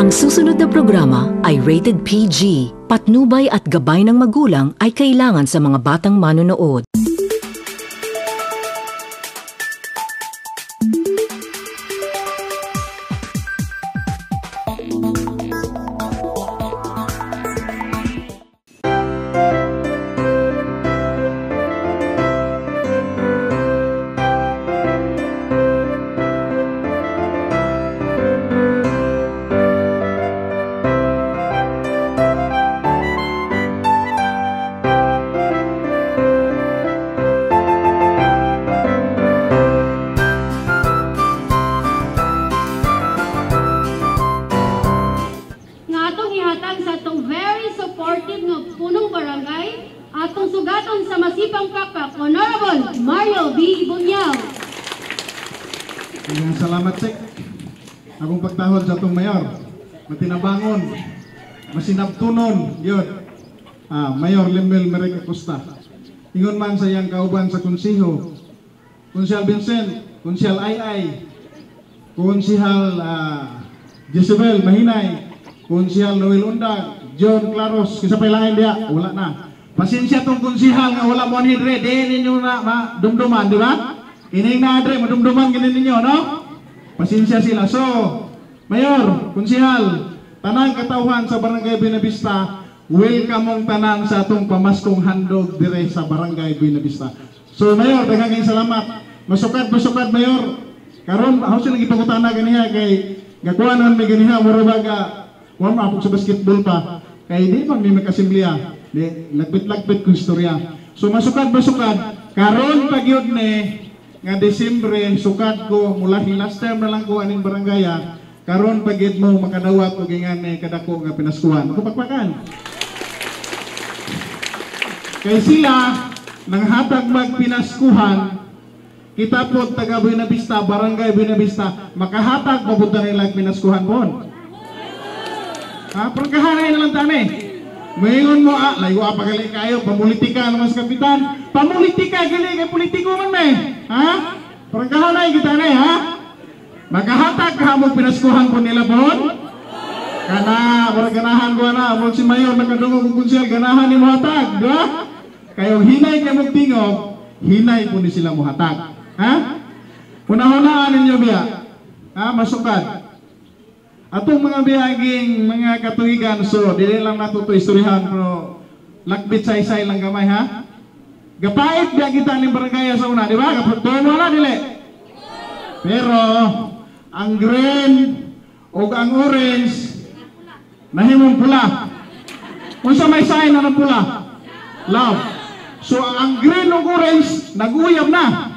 Ang susunod na programa ay rated PG. Patnubay at gabay ng magulang ay kailangan sa mga batang manonood. Salamat sik. Akong pagtahod sa itong mayor. Matinabangon. Masinabtunon. Yun. Mayor Lemel Merrick Acosta. Ingon man sa iyang kauban sa konsiho. Konsyal Vincent. Konsyal Ay. Konsyal Jezebel Mahinay. Konsyal Noel Undag. John Claros. Kisa pa ilahin dia. Wala na. Pasensya tong konsihal nga wala mo hidre. Di ninyo na madumduman. Di ba? Ining na adre. Madumduman ginin ninyo. No? Pasensya sila. So, Mayor, Konsihal, tanang katauhan sa Barangay Buenavista, welcome mong tanan sa atong pamaskong handog dire sa Barangay Buenavista. So, Mayor, daghang salamat. Masukad, Mayor. Karon, ako silang ipangutana ganiha kay gakuanan may ganiha, murabaga, warm up sa basketball pa. Kay di man may makasimbliya. Lagbit-lagbit kong istorya. So, masukad, karon pagyod ni nga Desembre, sukad ko mula last time na lang ko aning barangaya, karon pagid mo makadawat og ingan kadako nga pinaskuhan. Ako pagpakan. Kay sila nang hatag magpinaskuhan, kita po taga Buenavista, Barangay Buenavista, makahatag papunta nila pinaskuhan po. Prangkahanay na lang tani. Mayon mo layo pagali kayo pamulitika naman sa kapitan. Pamulitika gali kay politiko man may. Prangkahanay kita na Magahatag ka mo pinaskuhan ko nila po. Kana ganahan ko na mo si Mayor nakadungog og konsyal ganahan ni mo hatag, di ba? Kayo hinay kay mo tingog, hinay po ni sila mo hatag. Una-unaan ninyo biya. Masukad. Atong mga biyaging mga katuigan, so dili lang natuto istoryahan pero lakbit say-say lang gamay Gapait biya kita ning barangay sa una, di ba? Kapag wala dili. Pero ang green o ang orange nahimong pula. Unsa may sign na pula? Love. So ang green o orange naguyab na.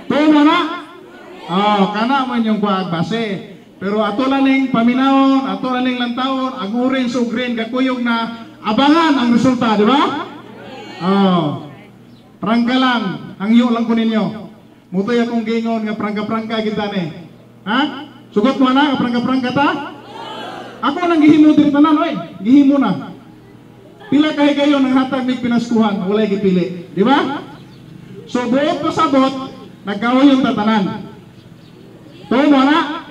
Tumo na. Kana man yung kuagbase. Pero ato laning paminawon, ato laning lantawon, ang orange o green gakuyog na abangan ang resulta, di ba? Prangka lang, ang iyo lang ko ninyo. Mutoy akong gingon nga prangka-prangka kita ni. Sugot mo na, prangka-prangka ta? Ako nang gihimo diri tanan, oy. Gihimo na. Pila kay kayo nang hatag mig pinaskuhan, walay gipili, di ba? So buot pasabot, nagkaoy yung tatanan. Tumo na.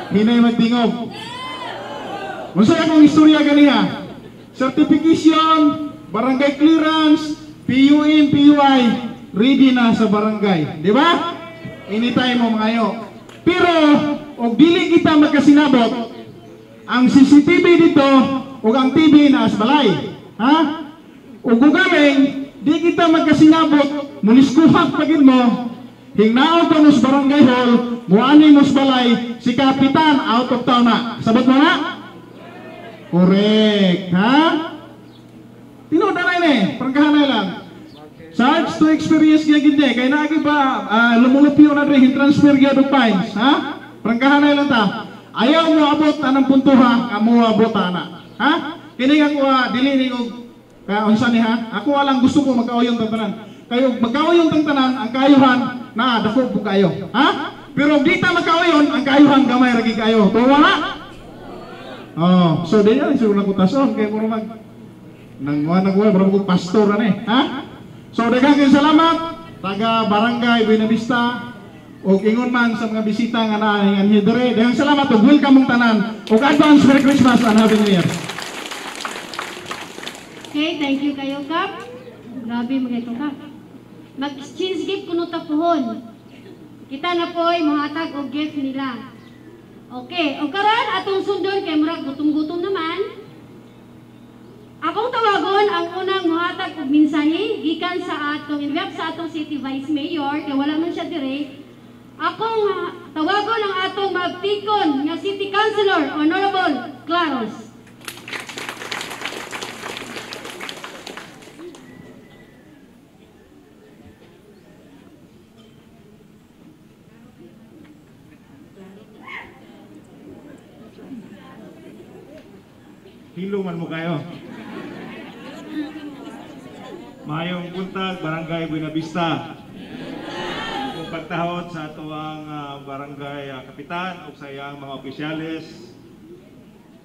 Hinay magtingog. Unsay akong istorya ganiha? Certification, barangay clearance, PUM, PUI, ready na sa barangay, di ba? Anytime mo mangayo. Pero og dili kita magkasinabot, ang CCTV dito ug ang TV na sa balay, ug ugaling di kita magkasinabot, muniskuhak pagid mo. Hingnaw ko nos barangay hall, muani nos balay, si kapitan out of town na. Sabot mo na? Correct, Tinood na prangkahanay lang. Charge to experience niya gindi, kaya naagi ba lumulupyo na rin, transfer niya do fines, Prangkahanay lang ta. Ayaw mo abot anang puntuha, amo abot ana. Kini ako dili ni og unsa ni Ako lang gusto ko magkaoyon tantanan. Kayo magkaoyon tantanan, ang kayuhan na dako po kayo. Pero di ta magkaoyon, ang kayuhan gamay ra kayo. Tuwa na? So di na siguro ko tason kay mo mag nangwa bro pastor ani, So daghang salamat taga Barangay Buenavista O ingon man sa mga bisita nga naahingan hidre. Dahil salamat o welcome mong tanan. O advance Merry Christmas and Happy New Year. Okay, thank you kayo, Kap. Grabe mga ito, Kap. Mag-exchange gift kuno tapuhon. Kita na po'y mahatag o gift nila. Okay, o karon atong sundon kay murag gutom-gutom naman. Akong tawagon ang unang muhatag og mensahe gikan sa atong invite sa atong City Vice Mayor kay wala man siya dire. Akong tawagon ang atong mabtikon nga City Councilor Honorable Claros. Hilungan mo kayo. Mayong buntag, Barangay Buena Vista. Kung pagtahod sa ato ang barangay kapitan o sa iyang mga opisyalis,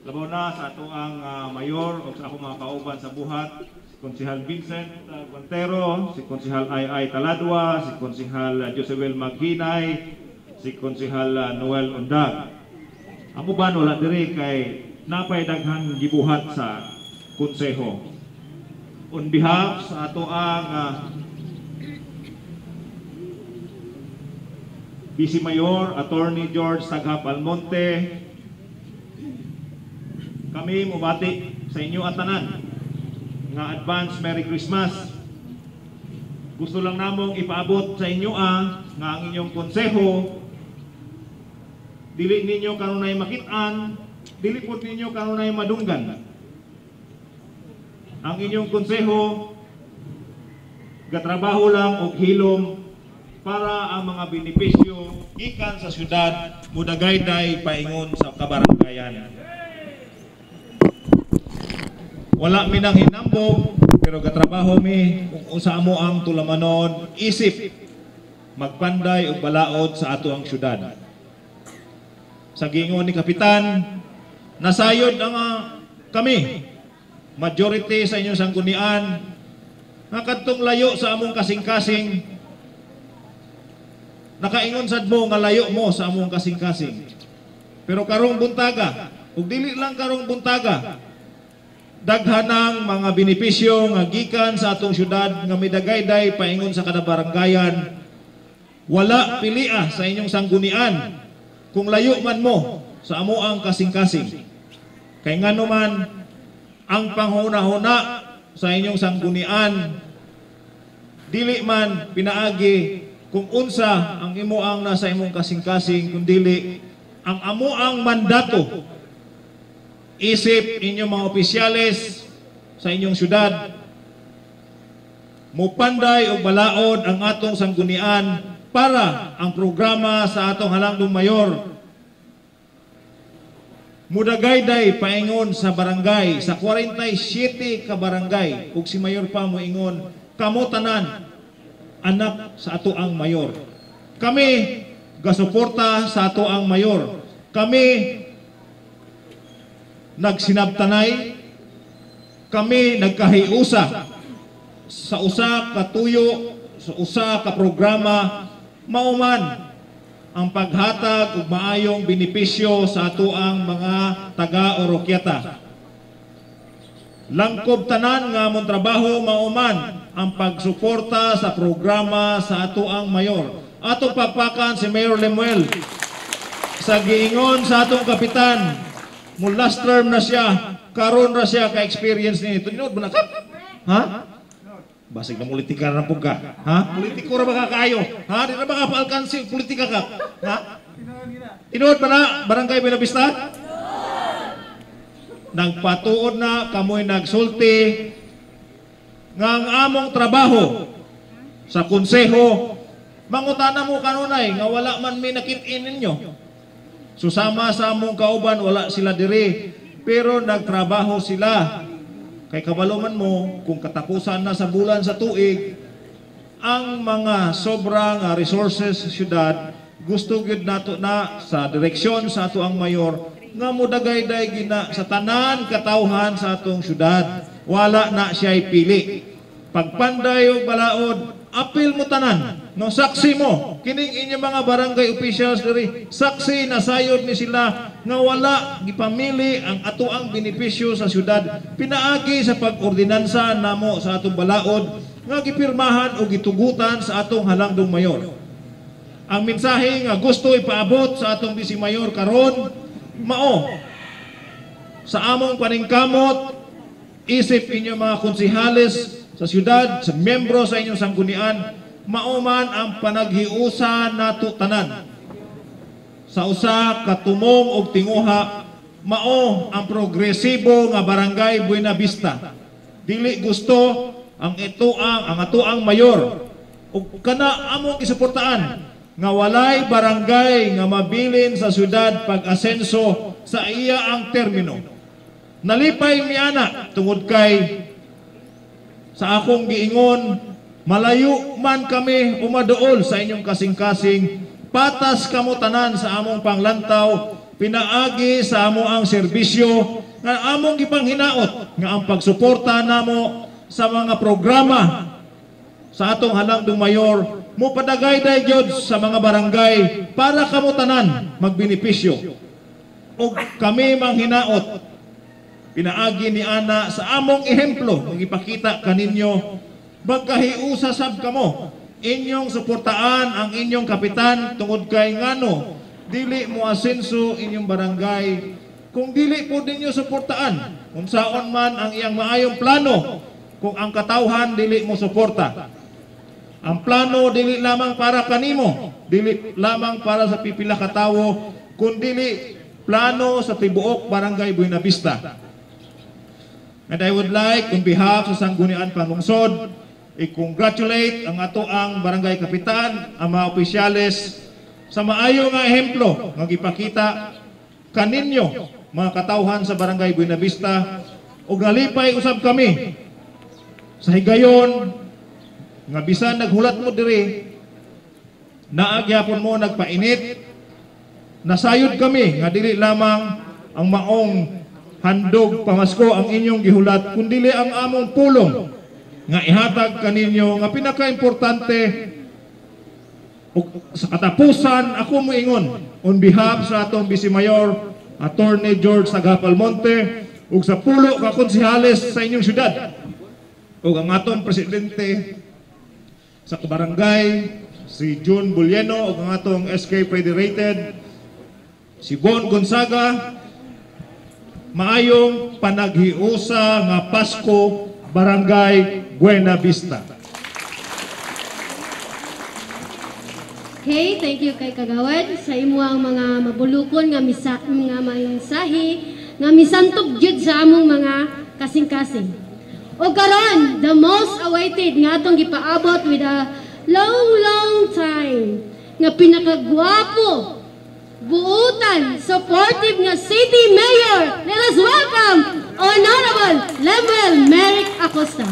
labaw na sa ato ang mayor o sa akong mga kauban sa buhat, si Konsehal Vincent Guantero, si Konsehal Ay Taladwa, si Konsehal Josebel Maghinay, si Konsehal Noel Undag. Ang uban wala diri kay napay daghan gibuhat sa konseho. On behalf sa ato ang Vice Mayor Attorney George Taghap Almonte, kami mubati sa inyo at tanan nga advance Merry Christmas. Gusto lang namong ipaabot sa inyo nga ang inyong konseho dili ninyo kanunay makit-an, dili po ninyo kanunay madunggan. Ang inyong konseho gatrabaho lang og hilom para ang mga benepisyo gikan sa syudad mudagayday paingon sa kabaranggayan. Wala mi nang hinambog pero gatrabaho mi kung usa mo ang tulamanon isip magpanday og balaod sa ato ang syudad. Sa gingon ni Kapitan, nasayod ang kami, majority sa inyong sanggunian, nakadtong layo sa among kasing-kasing, nakaingon sad mo nga layo mo sa among kasing-kasing. Pero karong buntaga, ug dili lang karong buntaga, daghanang mga benepisyo nga gikan sa atong syudad nga midagayday paingon sa kada barangayan. Wala pilia sa inyong sanggunian kung layo man mo sa amo ang kasing-kasing. Kay ngano man ang panghuna-huna sa inyong sanggunian dili man pinaagi kung unsa ang imo ang nasa imong kasing-kasing kundi ang amo ang mandato isip inyong mga opisyales sa inyong syudad mupanday o balaod ang atong sanggunian para ang programa sa atong halangdong mayor mudagayday paingon sa barangay sa 47 ka barangay ug si mayor pa moingon kamo tanan anak sa ato ang mayor. Kami gasuporta sa ato ang mayor. Kami nagsinabtanay, kami nagkahiusa sa usa ka tuyo, sa usa ka programa mauman ang paghatag ug maayong benepisyo sa ato ang mga taga-Oroquieta. Langkob tanan nga among trabaho mauman ang pagsuporta sa programa sa ato ang mayor. Atong papakan si Mayor Lemuel sa giingon sa atong kapitan mo last term na siya, karon ra siya ka experience ni tinuod ba na kap? Ha? Basig na politika na po ka. Ha? Politiko ra ba ka kayo? Ha? Di na ba ka paalkansi politika ka? Ha? Tinuod ba na Barangay Buena Vista? Nagpatuod na kamoy nagsulti nga ang among trabaho sa konseho mangutana mo kanunay nga wala man mi nakit-in ninyo. Susama sa among kauban wala sila diri pero nagtrabaho sila. Kay kabaluman mo kung katapusan na sa bulan sa tuig ang mga sobrang resources sa syudad gusto gyud nato na sa direksyon sa ato ang mayor nga mudagayday gina sa tanan katawhan sa atong syudad. Wala na siya'y pili. Pagpanday o balaod apil mo tanan, no saksi mo kining inyong mga barangay officials diri, saksi na sayod ni sila nga wala gipamili ang atoang benepisyo sa syudad, pinaagi sa pag-ordinansa namo sa atong balaod nga gipirmahan o gitugutan sa atong halangdong mayor. Ang mensahe nga gusto ipaabot sa atong bisi mayor karon mao, sa among paningkamot, isip inyong mga konsihales sa syudad, sa membro sa inyong sanggunian, mauman ang panaghiusa nato tanan. Sa usa ka tumong og tinguha, mao ang progresibo nga barangay Buena Vista. Dili gusto ang atoang mayor ug kana among isuportaan nga walay barangay nga mabilin sa syudad pag-asenso sa iya ang termino. Nalipay mi ana tungod kay sa akong giingon, malayo man kami umaduol sa inyong kasing-kasing, patas kamo tanan sa among panglantaw, pinaagi sa amo ang serbisyo nga among gipanghinaot nga ang pagsuporta namo sa mga programa sa atong halangdong mayor mo padagay gyud sa mga barangay para kamo tanan magbenepisyo. O kami manghinaot, pinaagi ni ana sa among ehemplo, magipakita kaninyo, magkahiusa sab kamo, inyong suportaan ang inyong kapitan tungod kay ngano, dili mo asenso inyong barangay, kung dili po ninyo suportaan, kung saon man ang iyang maayong plano, kung ang katawhan dili mo suporta. Ang plano dili lamang para kanimo, dili lamang para sa pipila ka tawo, kundi plano sa tibuok barangay Buena Vista. And I would like, on behalf sa Sanggunian Panglungsod, i-congratulate ang ato ang barangay kapitan, ang mga opisyales, sa maayo nga ehemplo nga gipakita kaninyo, mga katawhan sa barangay Buena Vista, ug nalipay usab kami sa higayon nga bisan naghulat mo diri, naagyapon mo nagpainit, nasayod kami nga dili lamang ang maong handog pamasko ang inyong gihulat, kundi ang among pulong nga ihatag kaninyo nga pinaka-importante sa katapusan. Ako moingon on behalf sa atong Vice Mayor Attorney George Sagapalmonte ug sa pulo ka konsihales sa inyong syudad ug ang atong presidente sa barangay si June Bulieno ug ang atong SK Federated si Bon Gonzaga, maayong panaghiusa nga Pasko Barangay Buena Vista. Okay, thank you kay Kagawad sa imo ang mga mabulukon nga mga mensahe nga misantog jud sa among mga kasing-kasing. O karon, the most awaited nga atong gipaabot with a long time nga pinakagwapo, buutan, supportive nga City Mayor. Let us welcome Honorable Lemuel Merrick Acosta.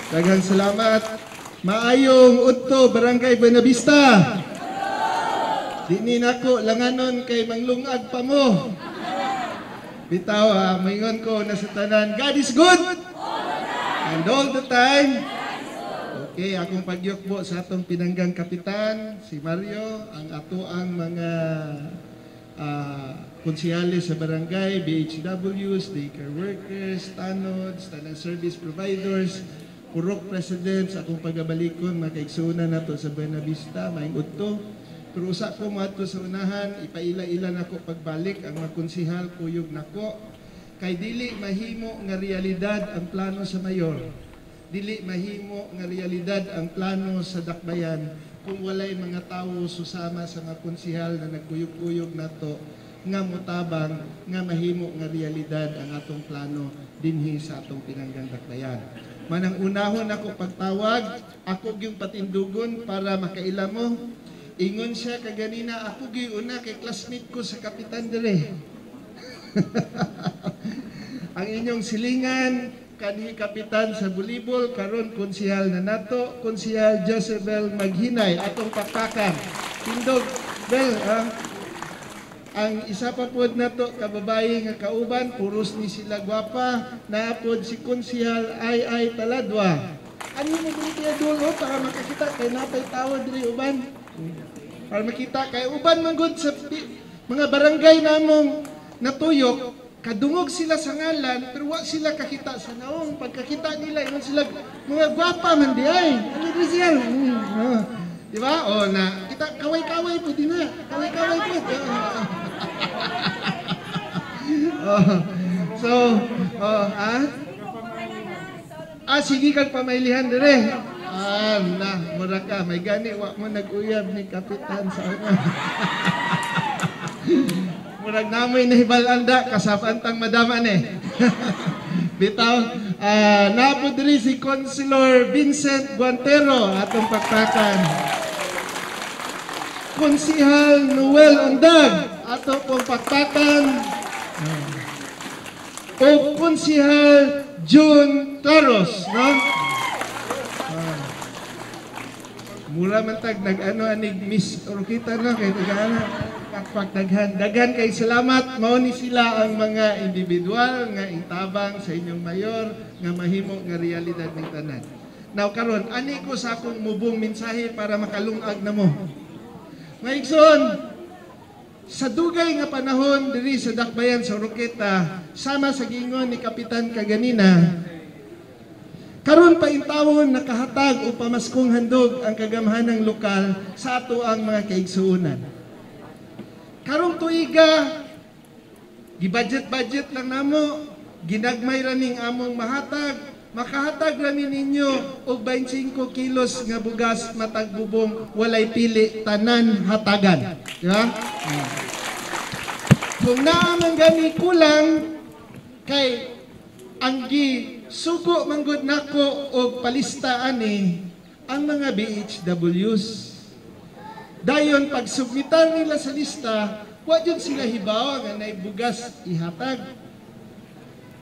Daghang salamat. Maayong udto Barangay Buena Vista. Dini nako langanon kay manglungag pa mo. Bitaw, maingon ko na sa tanan, God is good. And all the time. Okay, akong pagyukbo sa atong pinanggang kapitan, si Mario, ang ato ang mga konsiyalis sa barangay, BHWs, daycare workers, tanods, tanang service providers, purok presidents, akong pagabalikon, makaigsunan nato sa Buena Vista, maing udto. Pero usa ko mo ato sa unahan, ipaila-ila nako pagbalik ang mga konsihal kuyog nako. Kay dili mahimo nga realidad ang plano sa mayor. Dili mahimo nga realidad ang plano sa dakbayan kung walay mga tawo susama sa mga konsihal na nagkuyog-kuyog nato nga mutabang nga mahimo nga realidad ang atong plano dinhi sa atong pinanggang dakbayan. Manang unahon ako pagtawag, ako gyung patindugon para makaila mo. Ingon siya kaganina, ako gyung una kay classmate ko sa kapitan dire. Ang inyong silingan kanhi kapitan sa volleyball karon konsihal na nato, konsihal Josebel Maghinay atong pakpakan. Tindog bel ang isa pa pod nato kababaye nga kauban puros ni sila gwapa, naapod si konsihal Ay Taladwa. Ano mo dili kaya dulo para makakita kay napay tao diri uban. Para makita kay uban man gud sa mga barangay namong natuyok, kadungog sila sa ngalan pero wa sila kakita sa naong. Pagkakita nila ingon sila mga gwapa man di ay. Ano di siya? Di ba? O na kita kaway-kaway po din na. Kaway-kaway po. So, sige kang pamailihan dire. Mura ka, may gani, wa mo nag-uyab ni Kapitan sa una. Murag namoy nahibalanda, kasapantang madaman Bitaw, napo diri si Councilor Vincent Guantero, atong pakpakan. Konsihal Noel Ondag, atong pong pakpakan. O Konsihal June Toros, no? Mura man tag nag-ano anig Miss Orquita na kay tagana pakpak daghan kay salamat mao ni sila ang mga individual nga itabang sa inyong mayor nga mahimo nga realidad ning tanan. Now karon ani ko sa akong mubong mensahe para makalungag namo. Maigsoon, sa dugay nga panahon diri sa dakbayan sa Orquita, sama sa gingon ni Kapitan kaganina, karon pa intawon nakahatag o pamaskong handog ang kagamhanang lokal sa ato ang mga kaigsuonan. Karong tuiga, gibudget-budget lang namo, ginagmay raning among mahatag, makahatag ramin ninyo og 25 kilos nga bugas matag bubong walay pili tanan hatagan. Di ba? Kung naaman gani kulang kay ang suko manggod nako og palista ani ang mga BHWs. Dayon pag submitan nila sa lista, wa jud sila hibaw nga nay bugas ihatag.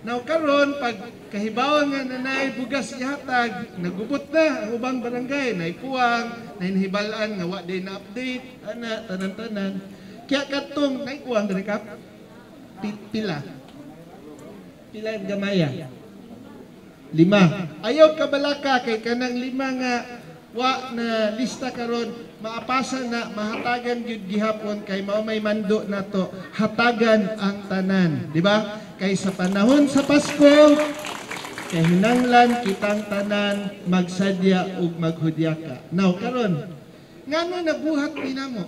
Now karon pag kahibaw nga nay bugas ihatag, nagubot na ang ubang barangay, nay puwang, nay nahibalan nga wa day na update, ana tanan-tanan. Kaya katong nay kuwang diri kap pila ang gamaya. 5. Ayaw kabalaka kay kanang 5 nga wa na lista karon maapasa na mahatagan gyud gihapon kay mao may mando nato hatagan ang tanan, di ba? Kay sa panahon sa Pasko kay hinanglan kitang tanan magsadya ug maghudyaka. Now karon ngano nabuhat ninamo?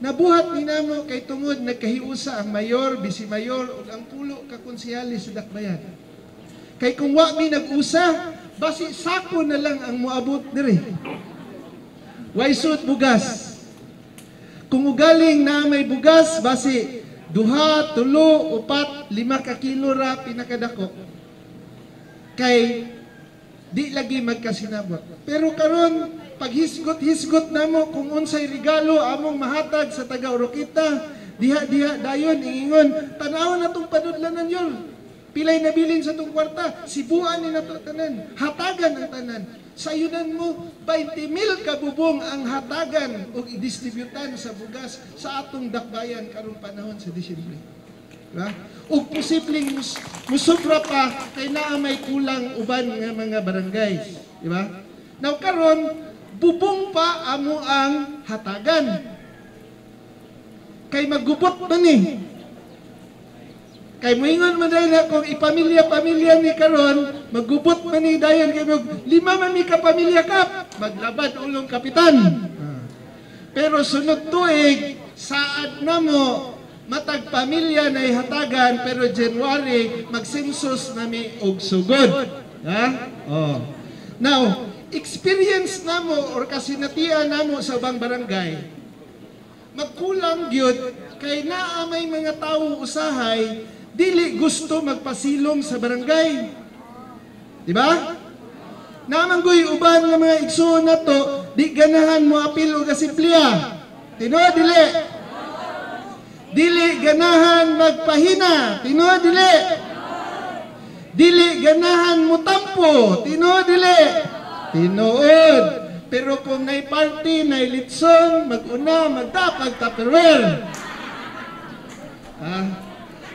Nabuhat ninamo kay tungod nagkahiusa ang mayor, bisi mayor ug ang pulo ka konsehalis sa dakbayan. Kay kung wa mi nag-usa, basi sako na lang ang moabot diri. Way suot bugas. Kung ugaling na may bugas, basi 2, 3, 4, 5 ka kilo ra pinakadako. Kay di lagi magkasinabot. Pero karon pag hisgot namo kung unsay regalo among mahatag sa taga Orquita, diha dayon ingon, tanaw na tong panudlanan yun. Pilay na bilin sa tong kwarta, sibuan ni nato tanan, hatagan ang tanan. Sayunan mo 20,000 ka bubong ang hatagan o i-distributan sa bugas sa atong dakbayan karong panahon sa Disyembre. Diba? O posibleng musubra pa kay naa may kulang uban nga mga barangay. Diba? Now karon bubong pa amo ang hatagan. Kay magubot man ni. Kay moingon man dahil kung ipamilya-pamilya ni karon, magubot man ni dayon kay 5 man ni ka pamilya kap, maglabad ulong kapitan. Pero sunod tuig saad namo matag pamilya na ihatagan pero January magsensus nami og sugod. Ha? Oh. Now, experience namo or kasinatian namo sa bang barangay, magkulang gyud kay naa may mga tawo usahay dili gusto magpasilong sa barangay. Di ba? Namanggoy uban nga mga igsoon nato, di ganahan mo apil og asimplea. Tinuod dili. Dili ganahan magpahina. Tinuod dili. Dili ganahan mo tampo. Tinuod dili. Tinuod. Pero kung nay party, nay litson, mag-una, magdapag Tupperware.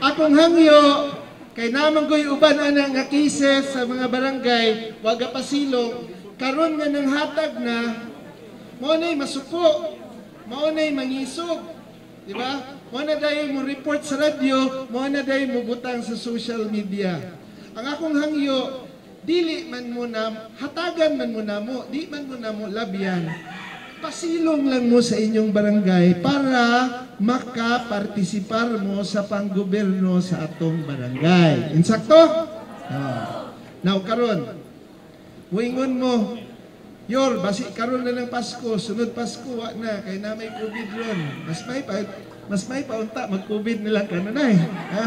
Akong hangyo, kay namanggoy uban ana nga cases sa mga barangay, waga pasilong, karon nga nang hatag na, mao nay masuko, mao nay mangisog, di ba? Mao na dahil mo report sa radyo, mao na dahil mo butang sa social media. Ang akong hangyo, dili man mo na, hatagan man mo na mo, di man mo na mo labyan. Pasilong lang mo sa inyong barangay para makapartisipar mo sa panggoberno sa atong barangay. Insakto? Now, karon, huwingon mo, Yor, basi karon na ng Pasko, sunod Pasko, wa na, kay na may COVID ron. Mas may paunta, mag-COVID nila ka na ha?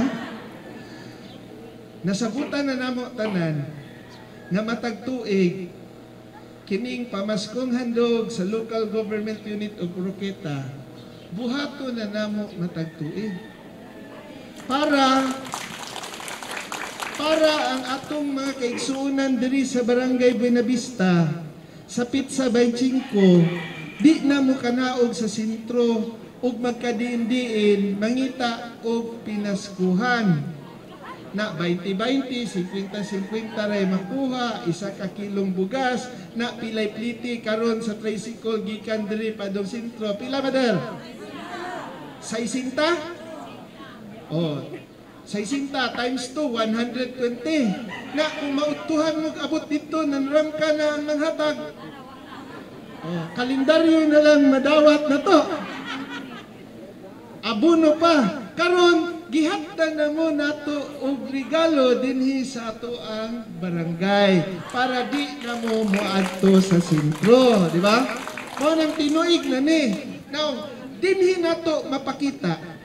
Nasabutan na namo tanan, nga matagtuig, kining pamaskong handog sa local government unit of Oroqueta, buhato na namo matagtuig. Para ang atong mga kaigsuunan diri sa Barangay Buenavista, sa Pizza 25, di na mo kanaog sa sentro ug magkadiin-diin mangita og pinaskuhan. Na 20-20, 50-50 ray makuha, isa ka kilong bugas, na pilay pliti karon sa tricycle gikan diri padong sentro. Pila mader? 60? Oh, 60 times 2, 120. Na kung mautuhan mo abot dito, nanram ka na ang nanghatag. Oh, kalendaryo na lang madawat na to. Abono pa. Karon gihatdan na mo nato og regalo dinhi sa ato ang barangay para di na mo moadto sa sentro, di ba? Mo nang tinuig na ni. Now, dinhi nato mapakita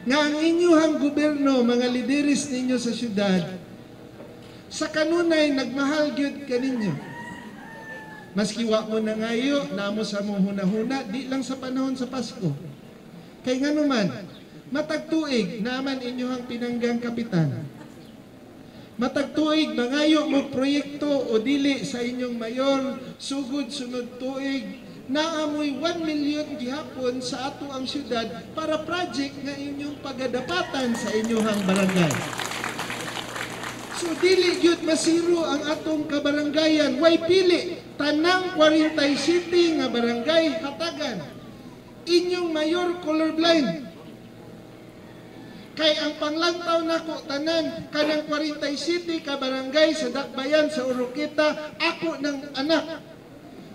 nga ang inyong gobyerno, mga lideres ninyo sa syudad, sa kanunay nagmahal gyud kaninyo. Maski wa mo na ngayo, namo sa mong hunahuna, di lang sa panahon sa Pasko. Kay nga naman, matagtuig naman inyong pinanggang kapitan. Matagtuig, mangayo mo proyekto o dili sa inyong mayor, sugod sunod tuig, naamoy 1 million gihapon sa ato ang syudad para project nga inyong pagadapatan sa inyong barangay. So dili gyud masiro ang atong kabaranggayan, way pili tanang 40 city nga barangay hatagan. Inyong mayor colorblind. Kay ang panglantaw nako tanan kanang 40 city ka barangay sa Dakbayan sa Oroqueta, ako ng anak.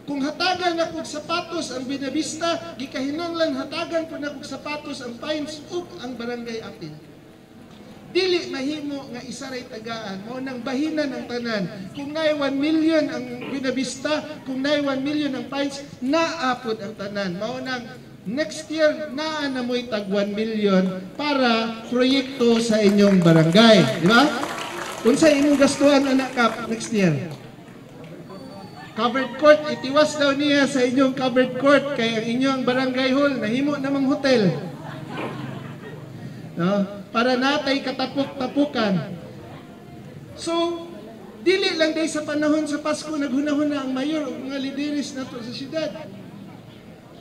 Kung hatagan ako sapatos ang Buenavista, gikahinanglan hatagan ko na sapatos ang Pines ug ang barangay Apil. Dili mahimo nga isa ray tagaan, mao nang bahinan ang tanan. Kung nay 1 million ang Buenavista, kung nay 1 million ang Pines, naapod ang tanan. Mao nang next year naa na mo'y tag 1 million para proyekto sa inyong barangay, di ba? Unsa imong gastuhan anak kap next year? Covered court, itiwas daw niya sa inyong covered court kay ang inyong barangay hall nahimo namang hotel. No? Para natay katapuk-tapukan. So, dili lang day sa panahon sa Pasko naghunahuna ang mayor ug mga lideres nato sa syudad.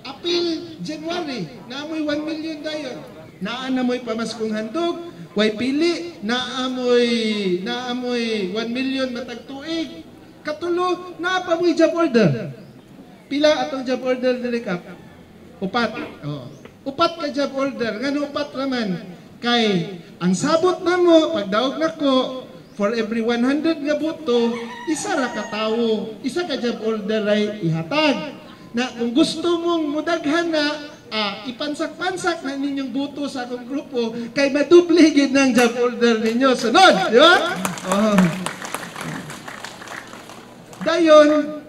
Apil January, naamoy 1 million dayon. Naa na mo'y pamaskong handog, way pili, naamoy 1 million matag tuig. Katulo, naapamoy job order. Pila atong job order dili kap? Upat. Oh. Upat ka job order. Ngano upat raman? Kay ang sabot namo pagdaog nako for every 100 nga boto, isa ra ka tawo, isa ka job order ay ihatag. Na kung gusto mong mudaghan na, ipansak-pansak na ninyong boto sa akong grupo, kay maduble gid ng job order ninyo. Sunod, di ba? Oh. Dayon,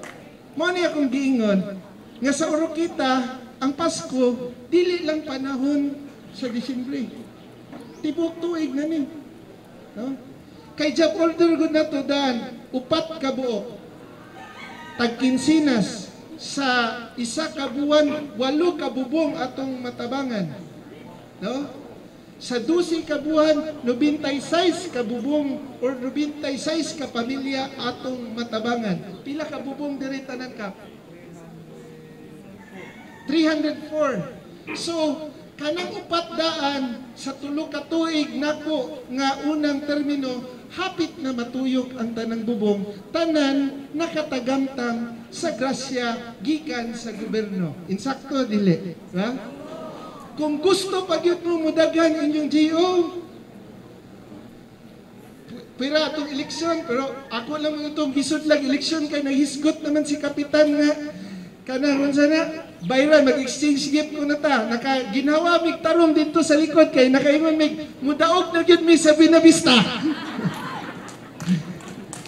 mo ni akong giingon, nga sa Oroqueta, ang Pasko, dili lang panahon sa Disyembre. Tibok tuig na ni. No? Kay job order gud na to dan, upat ka buok. Tag-kinsinas, sa isa ka buwan, 8 ka bubong atong matabangan. No? Sa 12 ka buwan, 96 ka bubong or 96 ka pamilya atong matabangan. Pila ka bubong diri tanan kap? 304. So, kanang 400 sa 3 ka tuig nako nga unang termino, hapit na matuyok ang tanang bubong, tanan nakatagamtam sa grasya gikan sa gobyerno. Insakto dili, ha? Kung gusto pagyud mo mudagan inyong GO, pira itong eleksyon, pero ako lang mo itong gisod lang eleksyon kay nahisgot naman si Kapitan nga kanang sana bayran mag-exchange gift ko na ta, ginawa mig tarong dito sa likod kay nakaingon mig mudaog na gyud mi sa Binavista.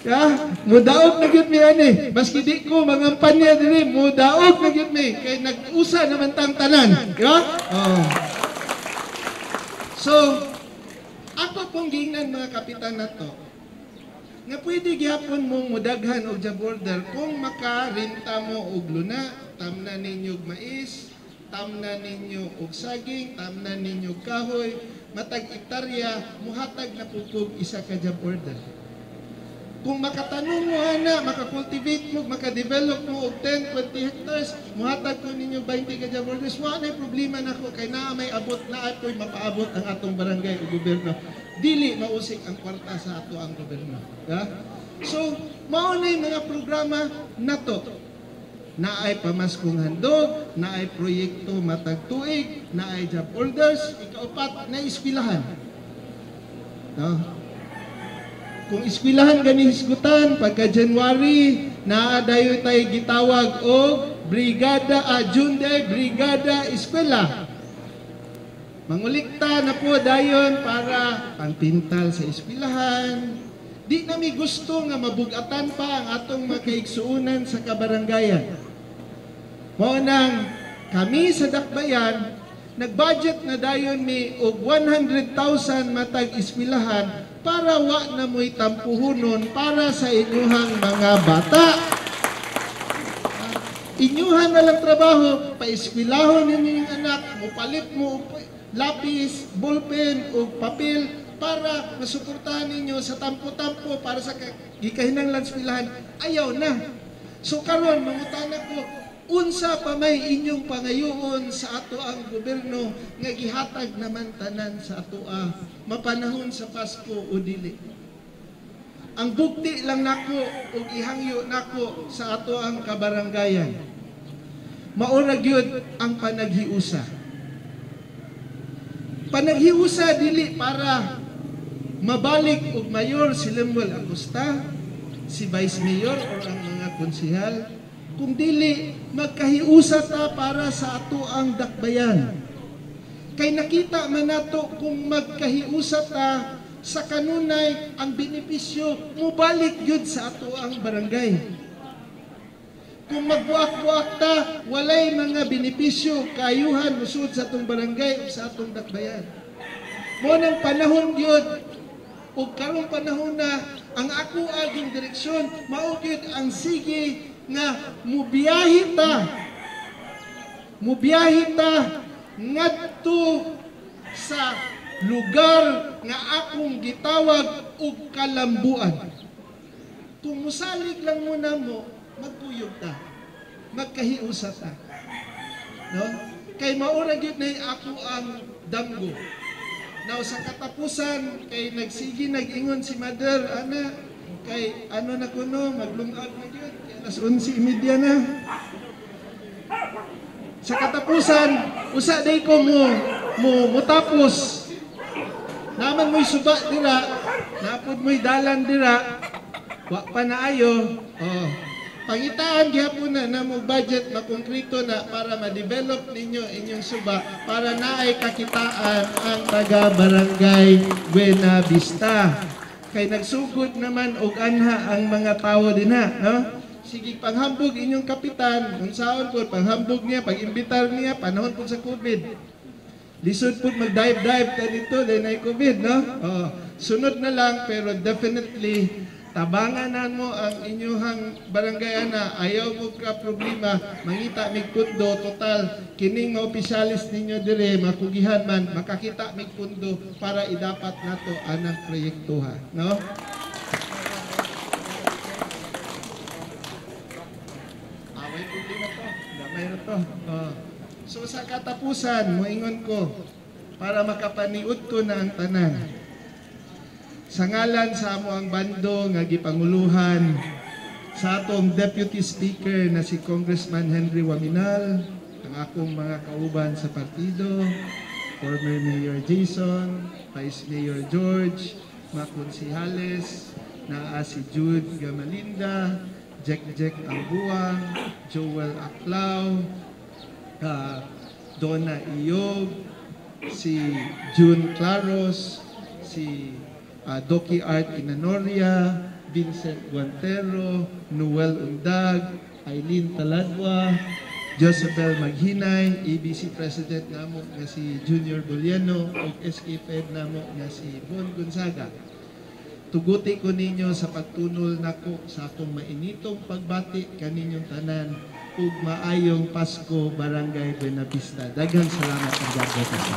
Ya, mudaog na gyud mi ani, maski di ko mangampanya diri, mudaog na gyud mi kay nag-usa naman tang tanan, ya? Oh. So, ako pong gingnan mga kapitan na to, nga pwede gyapon mong mudaghan og ja border kung makarinta mo og luna, tamna ninyo og mais, tamna ninyo og saging, tamna ninyo og kahoy, matag hektarya, muhatag na pugkog isa ka ja border. Kung makatanong mo ana, makakultivate mo, makadevelop mo og 10, 20 hectares, muhatag ko ninyo 20 ka ja borders, wala problema nako kay naa may abot na atoy mapaabot ang atong barangay o gobyerno. Dili mausik ang kwarta sa ato ang gobyerno. Ya? So, mao na yung mga programa nato. Naay pamaskong handog, naay proyekto matag tuig, naay job orders, ikaupat na eskwelahan. No? Kung eskwelahan gani hisgutan pagka January, naadayo tay gitawag og brigada Junday brigada eskwela. Mangulikta na po dayon para pangpintal sa eskwelahan. Di nami gusto nga mabugatan pa ang atong makaigsuunan sa kabaranggayan. Mao nang kami sa Dakbayan, nag-budget na dayon mi og 100,000 matag eskwelahan para wa na mo'y tampuhunon para sa inyuhang mga bata. Inyuhan na lang trabaho, pa-eskwelahon ninyo yung anak, mupalit mo lapis, ballpen o papel para masuportahan ninyo sa tampo-tampo para sa gikahinang landswilahan. Ayaw na. So karon mangutana ko, unsa pa may inyong pangayoon sa ato ang gobyerno nga gihatag naman tanan sa ato mapanahon sa Pasko o dili. Ang bugti lang nako o ihangyo nako sa ato ang kabaranggayan. Maura gyud ang panaghiusa. Panaghiusa dili para mabalik og mayor si Lemuel Acosta, si vice mayor o ang mga konsehal, kung dili magkahiusa ta para sa ato ang Dakbayan. Kay nakita man nato kung magkahiusa ta sa kanunay ang benepisyo mubalik yun sa ato ang barangay. Kung magbuak-buak ta, walay mga benepisyo, kayuhan, musud sa atong barangay o sa atong Dakbayan. Mo nang panahon yun, o karong panahon na ang ako aging direksyon, maugid ang sige nga mubiyahe ta ngadto sa lugar nga akong gitawag og kalambuan. Kung musalig lang muna mo, magpuyog ta, magkahiusa ta. No? Kay maura gyud na ako ang damgo. Now sa katapusan kay nagsigi nag-ingon si mother ana kay ano na kuno maglungag na gyud kay alas 11:30 na. Sa katapusan usa day ko mo tapos. Naman mo'y suba dira, napod mo'y dalan dira. Wa pa na ayo. Oh. Pangitaan gyapon na mo budget makongkrito na para ma-develop ninyo inyong suba para naay kakitaan ang taga Barangay Buena Vista. Kay nagsugod naman og anha ang mga tawo dinha, no? Sige panghambog inyong kapitan, unsaon po panghambog niya, pag-imbitar niya panahon po sa COVID. Lisod po mag-dive ta dito dahil na COVID, no? Oh, sunod na lang pero definitely tabanganan mo ang inyong barangay na ayaw mo ka problema mangita mig pundo total kining mga opisyalis ninyo dire makugihan man makakita mig pundo para idapat nato anang proyektuha, no? Away problema to, gamay na to. So sa katapusan moingon ko para makapaniud ko na ang tanan. Sa ngalan sa amo ang bando nga gipanguluhan sa atong Deputy Speaker na si Congressman Henry Waminal, ang akong mga kauban sa partido, former Mayor Jason, Vice Mayor George, mga konsihales, naa si Jude Gamalinda, Jack Ambuang, Joel Aclao, Donna Iyog, si June Claros, si Doki Art Inanoria, Vincent Guantero, Noel Undag, Eileen Taladwa, Josebel Maghinay, ABC President namo nga si Junior Boliano, ug SK Fed namo nga si Bon Gonzaga. Tuguti ko ninyo sa pagtunol nako sa akong mainitong pagbati kaninyong tanan ug maayong Pasko Barangay Buenavista. Daghang salamat ang God bless us.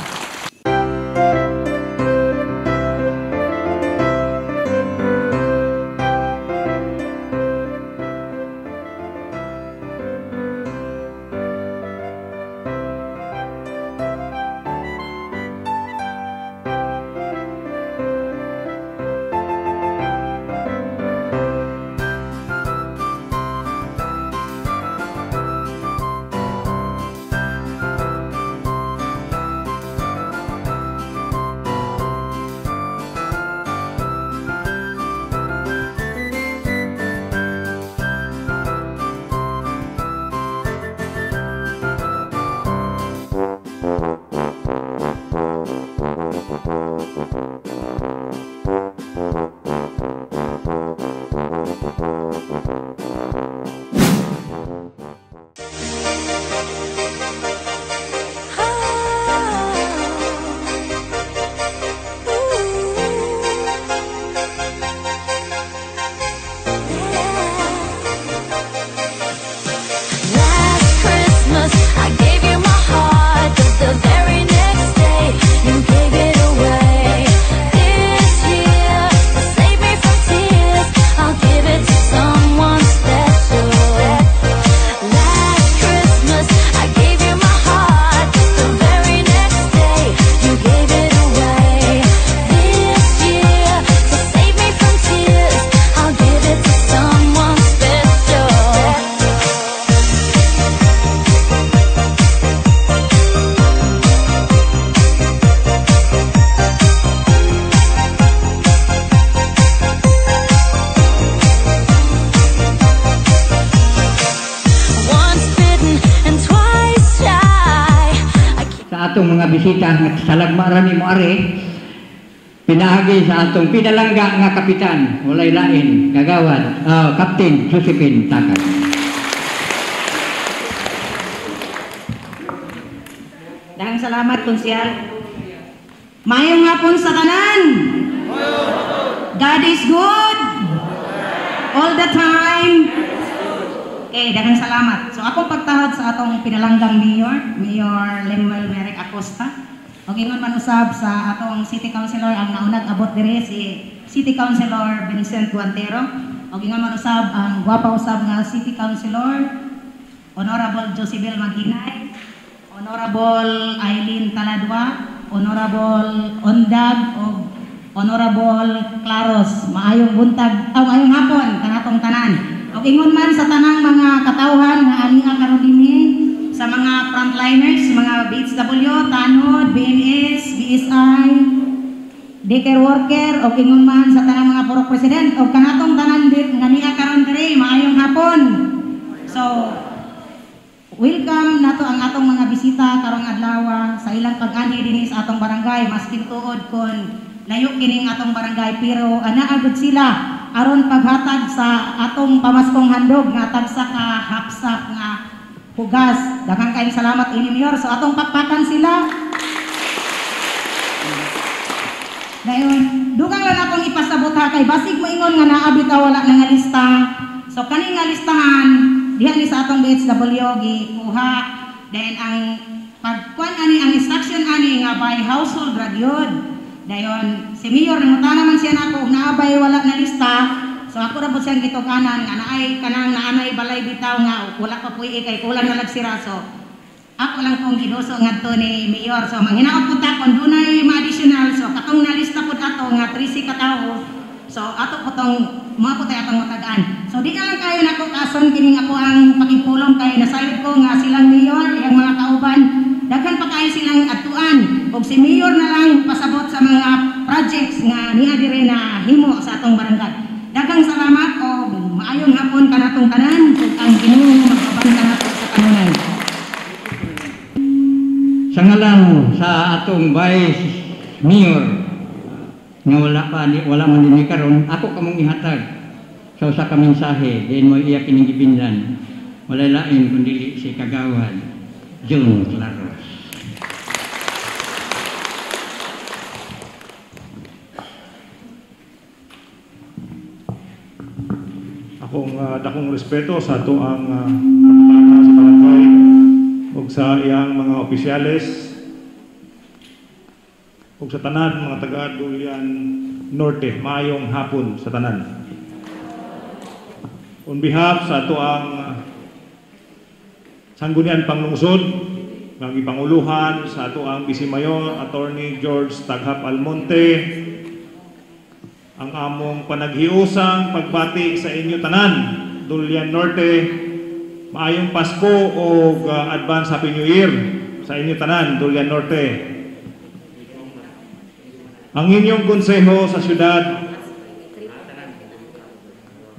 Atong mga bisita nga salagmaran ni mo are pinahagi sa atong pinalangga nga kapitan walay lain kagawad Captain Josephine Takat. Daghang salamat konsyal. Mayong hapon sa tanan. God is good all the time. Daghang salamat. So akong pagtahod sa atong pinalanggang Mayor Lemuel Merrick Acosta. O ingon man usab sa atong City Councilor ang naunag abot dire si City Councilor Vincent Guantero. O ingon man usab ang gwapa usab nga City Councilor Honorable Josebel Maghinay, Honorable Eileen Taladwa, Honorable Ondag o Honorable Claros. Maayong buntag, maayong hapon kanatong tanan. O ingon man sa tanang mga katawhan nga aniha karon dinhi sa mga frontliners, mga BHW, tanod, BMS, BSI, daycare worker, o ingon man sa tanang mga purok president o kanatong tanan dit nga aniha karon diri maayong hapon. So welcome nato ang atong mga bisita karong adlaw sa ilang pag-ani dinhi sa atong barangay, maskin tuod kon layo kining atong barangay pero anaa gud sila aron paghatag sa atong pamaskong handog nga tagsa ka hapsak nga hugas. Daghang kayong salamat ini Mayor. So atong pakpakan sila. Dayon, dugang lang akong ipasabot ha kay basig mo ingon nga naa bitaw wala na nga lista. So kani nga listahan diha ni sa atong BHW gikuha. Then ang pagkuan ani ang instruction ani nga by household radyod. Dayon, si Mayor nangutan naman siya nako naabay wala na lista. So ako ra po siyang gituganan nga naay kanang naanay balay bitaw nga wala pa puy kay kulang na lagsira. So ako lang pong giduso ngadto ni Mayor. So manghinaot pud ta kung dunay ma-additional, so katong nalista pud ato nga 13 ka tawo. So ato po tong mga po tayo atong matagaan. So di na lang kayo nako kason kining ako ang pakipulong kay nasayod ko nga silang Mayor, iyang mga kauban. Daghan pa kayo silang atuan. Og si Mayor na lang pasabot sa mga projects nga niya dire na himo sa atong barangay. Daghang salamat o maayong hapon kanatong tanan ug ang Ginoo magbaban kanato sa kanunan. Sa ngalan sa atong Vice Mayor nga wala man din karon, ako kamong ihatag sa usa ka mensahe diin mo iya kining gibinlan. Walay lain kundi si Kagawad June Claros. Akong dakong respeto sa ato ang kapitana sa barangay ug sa iyang mga opisyales ug sa tanan mga taga Dulian Norte. Maayong hapon sa tanan. On behalf sa ato ang Sanggunian Panglungsod ng ipanguluhan sa ato ang Vice Mayor Attorney George Taghap Almonte, ang among panaghiusang pagbati sa inyo tanan Dulian Norte, maayong Pasko o advance Happy New Year sa inyo tanan Dulian Norte. Ang inyong konseho sa syudad,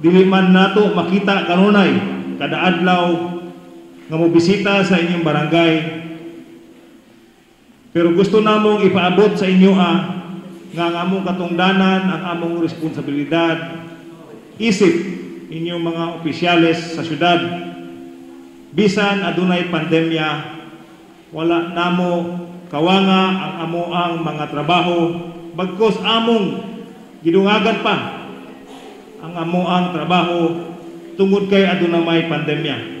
dili man nato makita kanunay kada adlaw nga mobisita sa inyong barangay, pero gusto namong ipaabot sa inyo nga ang among katungdanan, ang among responsibilidad isip inyong mga opisyales sa syudad. Bisan adunay pandemya, wala namo kawanga ang amoang mga trabaho, bagkos among gidungagan pa ang amoang trabaho tungod kay aduna may pandemya.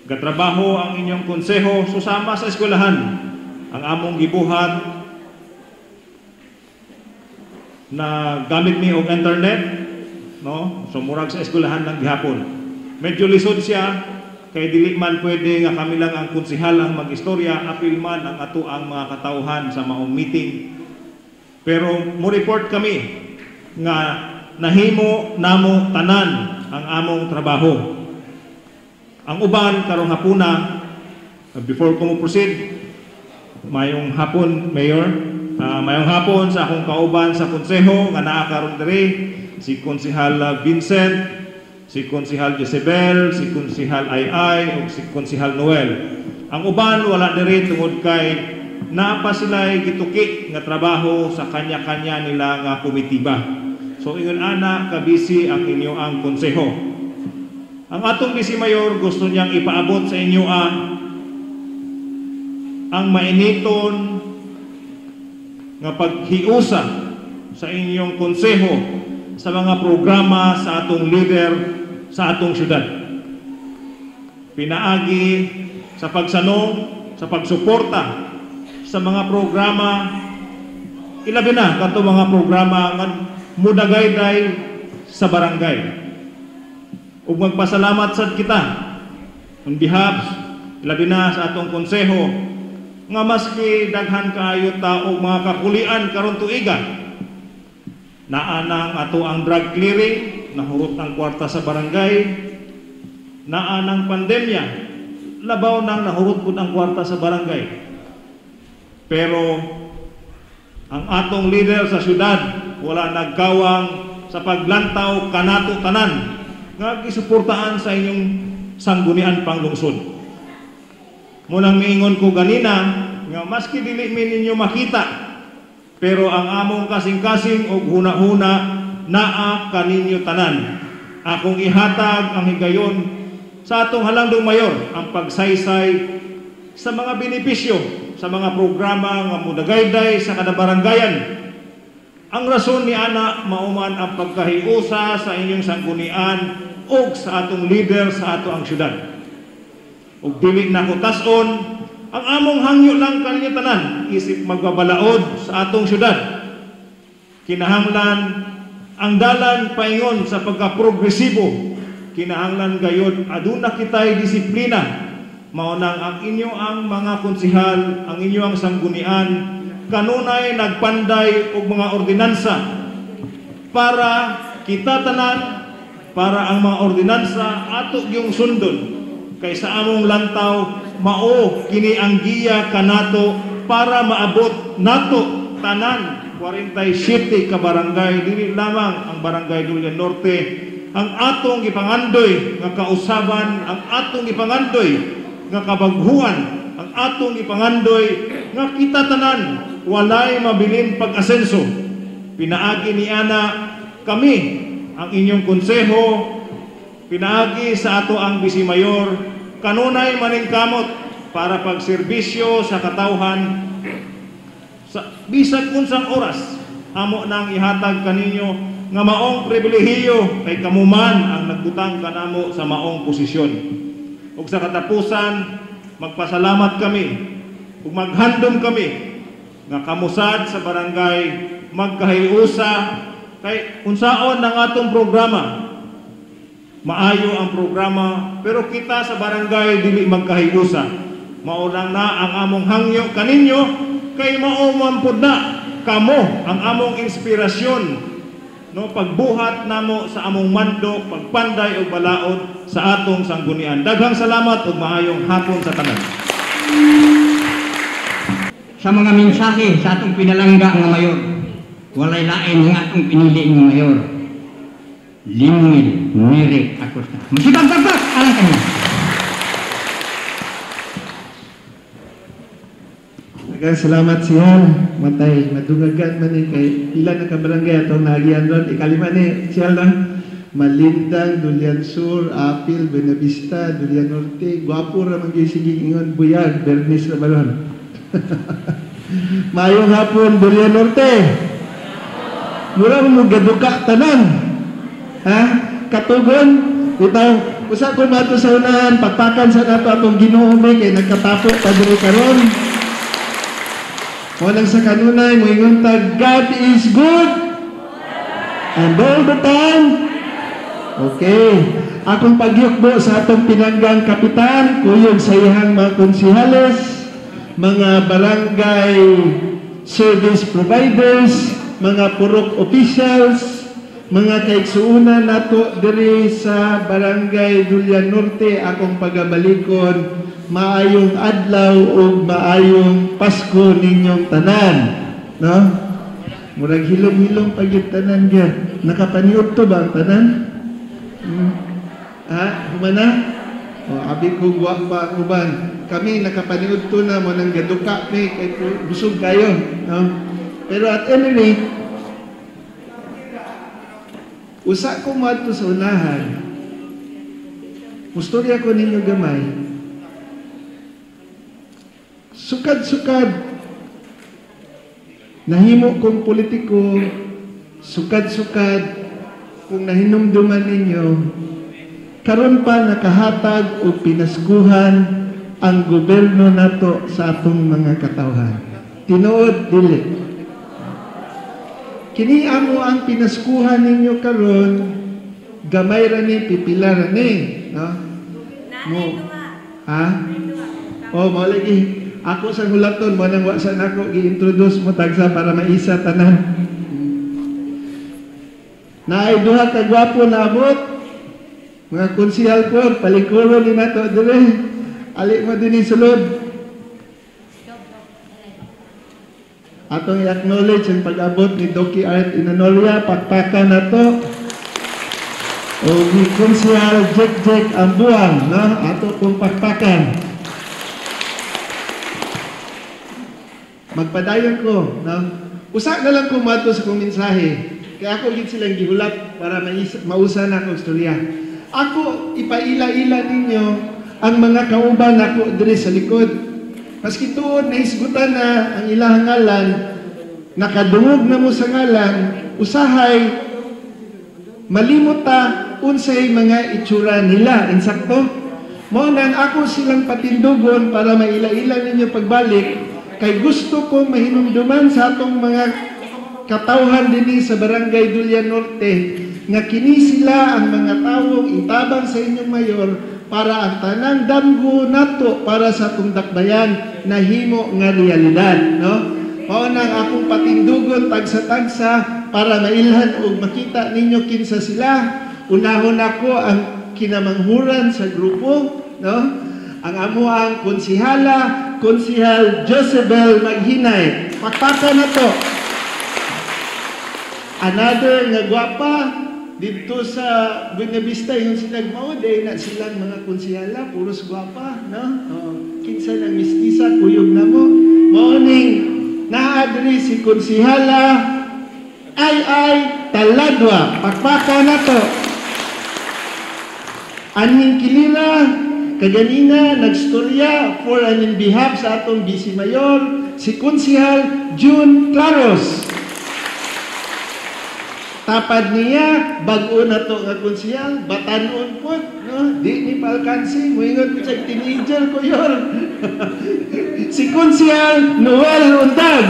Gatrabaho ang inyong konseho susama sa eskwelahan ang among gibuhat na gamit mi og internet, no? So murag sa eskwelahan lang gihapon. Medyo lisod siya kay dili man pwede nga kami lang ang konsehal ang mag-istorya, apil man ang ato ang mga katauhan sa maong meeting. Pero mo report kami nga nahimo namo tanan ang among trabaho. Ang uban karong hapuna, before ko mo proceed, mayong hapon Mayor, mayong hapon sa akong kauban sa konseho nga naa karon diri, si Konsehal Vincent, si Konsehal Jezebel, si Konsehal Ay ug si Konsehal Noel. Ang uban wala diri tungod kay naa pa sila gituki nga trabaho sa kanya-kanya nila nga komitiba. So ingon ana kabisi ang inyo ang konseho. Ang atong Vice Mayor gusto niyang ipaabot sa inyo ang mainiton nga paghiusa sa inyong konseho sa mga programa sa atong leader sa atong syudad. Pinaagi sa pagsanong, sa pagsuporta sa mga programa, ilabi na kanto mga programa nga mudagayday sa barangay. Ug magpasalamat sad kita on behalf labi na sa atong konseho nga maski daghan kaayo ta og mga kakulian karon tuiga, naa na ato ang drug clearing, nahurot ang kwarta sa barangay, naa ng pandemya, labaw nang nahurot pud ang kwarta sa barangay. Pero ang atong leader sa syudad wala nagkawang sa paglantaw kanato tanan nga gisuportahan sa inyong sanggunian panglungsod. Munang miingon ko ganina nga maski dili mi ninyo makita, pero ang among kasing-kasing og huna-huna naa kaninyo tanan. Akong ihatag ang higayon sa atong Halandong Mayor ang pagsaysay sa mga benepisyo sa mga programa nga mudagayday sa kada barangayan. Ang rason ni ana mauman ang pagkahiusa sa inyong sanggunian ug sa atong leader sa ato ang syudad. Ug dili na ko tas-on ang among hangyo lang kaninyo tanan isip magbabalaod sa atong syudad. Kinahanglan ang dalan paingon sa pagka-progresibo, kinahanglan gayud aduna kitay disiplina maunang ang inyo ang mga konsihal, ang inyo ang sanggunian, kanunay nagpanday og mga ordinansa para kita tanan, para ang mga ordinansa ato yung sundon kaysa among lantaw mao kini ang giya kanato para maabot nato tanan 47 ka barangay, dili lamang ang barangay Dulian Norte ang atong gipangandoy nga kausaban, ang atong gipangandoy nga kabaghuan, ang atong gipangandoy nga kita tanan walay mabilin pag-asenso. Pinaagi ni ana kami ang inyong konseho, pinaagi sa ato ang bisimayor, kanunay maningkamot para pagserbisyo sa katawhan sa bisag unsang oras amo nang ihatag kaninyo nga maong pribilehiyo kay kamuman ang nagbutang kanamo sa maong posisyon. Ug sa katapusan magpasalamat kami ug maghandom kami nga kamusad sa barangay magkahiusa kay unsaon ang atong programa. Maayo ang programa pero kita sa barangay dili magkahiusa. Mao lang na ang among hangyo kaninyo kay mao man pud na kamo ang among inspirasyon no pagbuhat namo sa among mandok, pagpanday ug balaod sa atong sanggunian. Daghang salamat ug maayong hapon sa tanan. Sa mga mensahe sa atong pinalangga nga mayor, walay lain nga atong pinili nga mayor. Limil Neri Acosta. Masipag-pagpag alang kanya. Salamat siya. Matay, madugagan man kay ilan na kabarangay atong nagian ron. Ikalima ni siya lang. Malindang, Dulian Sur, Apil, Buenavista, Dulian Norte. Guwapo ramang yung siging ingon, Buyag, Bernice Rabalon. Mayong hapon, Dulian Norte. Mura mo gaduka tanan. Ha? Katugon. Itaw, usa ko mato sa unahan, pagpakan sa nato atong ginuumi kay nagkatapo pa diri karon. Walang sa kanunay, moingon tag, God is good. And all the time. Okay. Akong pagyukbo sa atong pinanggang kapitan, kuyog sa ihang mga konsihales, mga barangay service providers, mga purok officials, mga kaigsuunan nato diri sa barangay Dulian Norte, akong pagabalikon, maayong adlaw o maayong Pasko ninyong tanan, no? Murag hilom-hilom pagit tanan gyud. Nakapaniud to ba ang tanan? Humana? O abi ko pa uban. Kami nakapaniud to na mo nang gaduka ni kay busog kayo, no? Pero at any rate, usa ko madto sa unahan. Mustorya ko ninyo gamay. Sukad-sukad nahimo kong politiko, sukad-sukad kung nahinumduman ninyo, karon pa nakahatag o pinaskuhan ang gobyerno nato sa atong mga katawhan. Tinuod dili. Kini amo ang pinaskuhan ninyo karon, gamay ra ni pipila ra ni, no? Mo. Ha? Oh, mo lagi. Ako sa hulaton mo nang wa sa nako gi-introduce mo tagsa para maisa tanan. Naay duha ka gwapo na abot. Mga konsihal po, palikuron ni nato dire. Ali mo dinhi sulod. Atong i-acknowledge ang pag-abot ni Doki Art Inanoria, pakpakan nato. O ni konsihal Jek Ambuang, no? Ato kong pakpakan. Magpadayon ko, no? Usa na lang ko mato sa kong mensahe. Kaya ako gid silang gihulat para mausa na akong istorya. Ako ipaila-ila ninyo ang mga kauban nako diri sa likod. Maski tuod naisgutan na ang ilang ngalan, nakadungog na mo sa ngalan, usahay malimot ta unsay mga itsura nila. Insakto. Mo nang ako silang patindugon para maila-ila ninyo pagbalik. Kay gusto ko mahinumduman sa atong mga katawhan dinhi sa barangay Dulian Norte nga kini sila ang mga tawong itabang sa inyong mayor para ang tanang damgo nato para sa atong dakbayan nahimo nga realidad, no? Mao nang akong patindugon tagsa-tagsa para mailhan o makita ninyo kinsa sila. Unahon ako ang kinamanghuran sa grupo, no? Ang amuang konsihala, Konsihal Josebel Maghinay. Pakpaka na to. Another nga gwapa dito sa Buena Vista yung sinagmao day na silang mga konsihala, puros gwapa, no? Kinsa ng mistisa kuyog na mo. Morning naadri si konsihala ay Taladwa. Pakpaka na to. Aning kilira kaganina nagstorya for and in behalf sa atong Vice Mayor si Konsihal June Claros. Tapad niya bag-o na to nga konsihal, batanon po, no? Di ni palkansi, muingon ko sa teenager ko yun. Si Konsihal Noel Undag.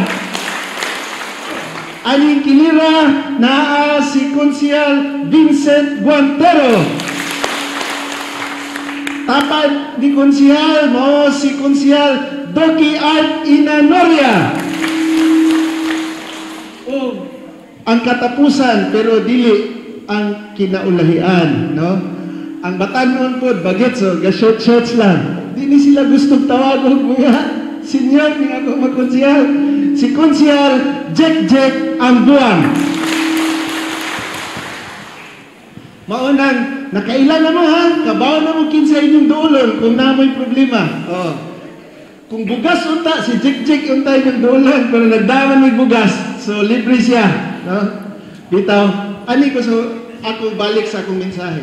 Aning kilira naa si Konsihal Vincent Guantero. Tapad di konsihal mo si Konsihal Doki Art Inanoria. Ang katapusan pero dili ang kinaulahian, no? Ang batanon po bagets so ga-short lang. Di ni sila gustong tawagog mga senior ni ako magkonsihal. Si Konsihal Jack Ambuang. Maunang nakailan na mo ha, kabaw na mo kinsa inyong duolon kung namoy problema. Kung bugas unta si Jack unta inyong duolon pero nagdaman may bugas, so libre siya. No? Bitaw, ani ko so ako balik sa akong mensahe.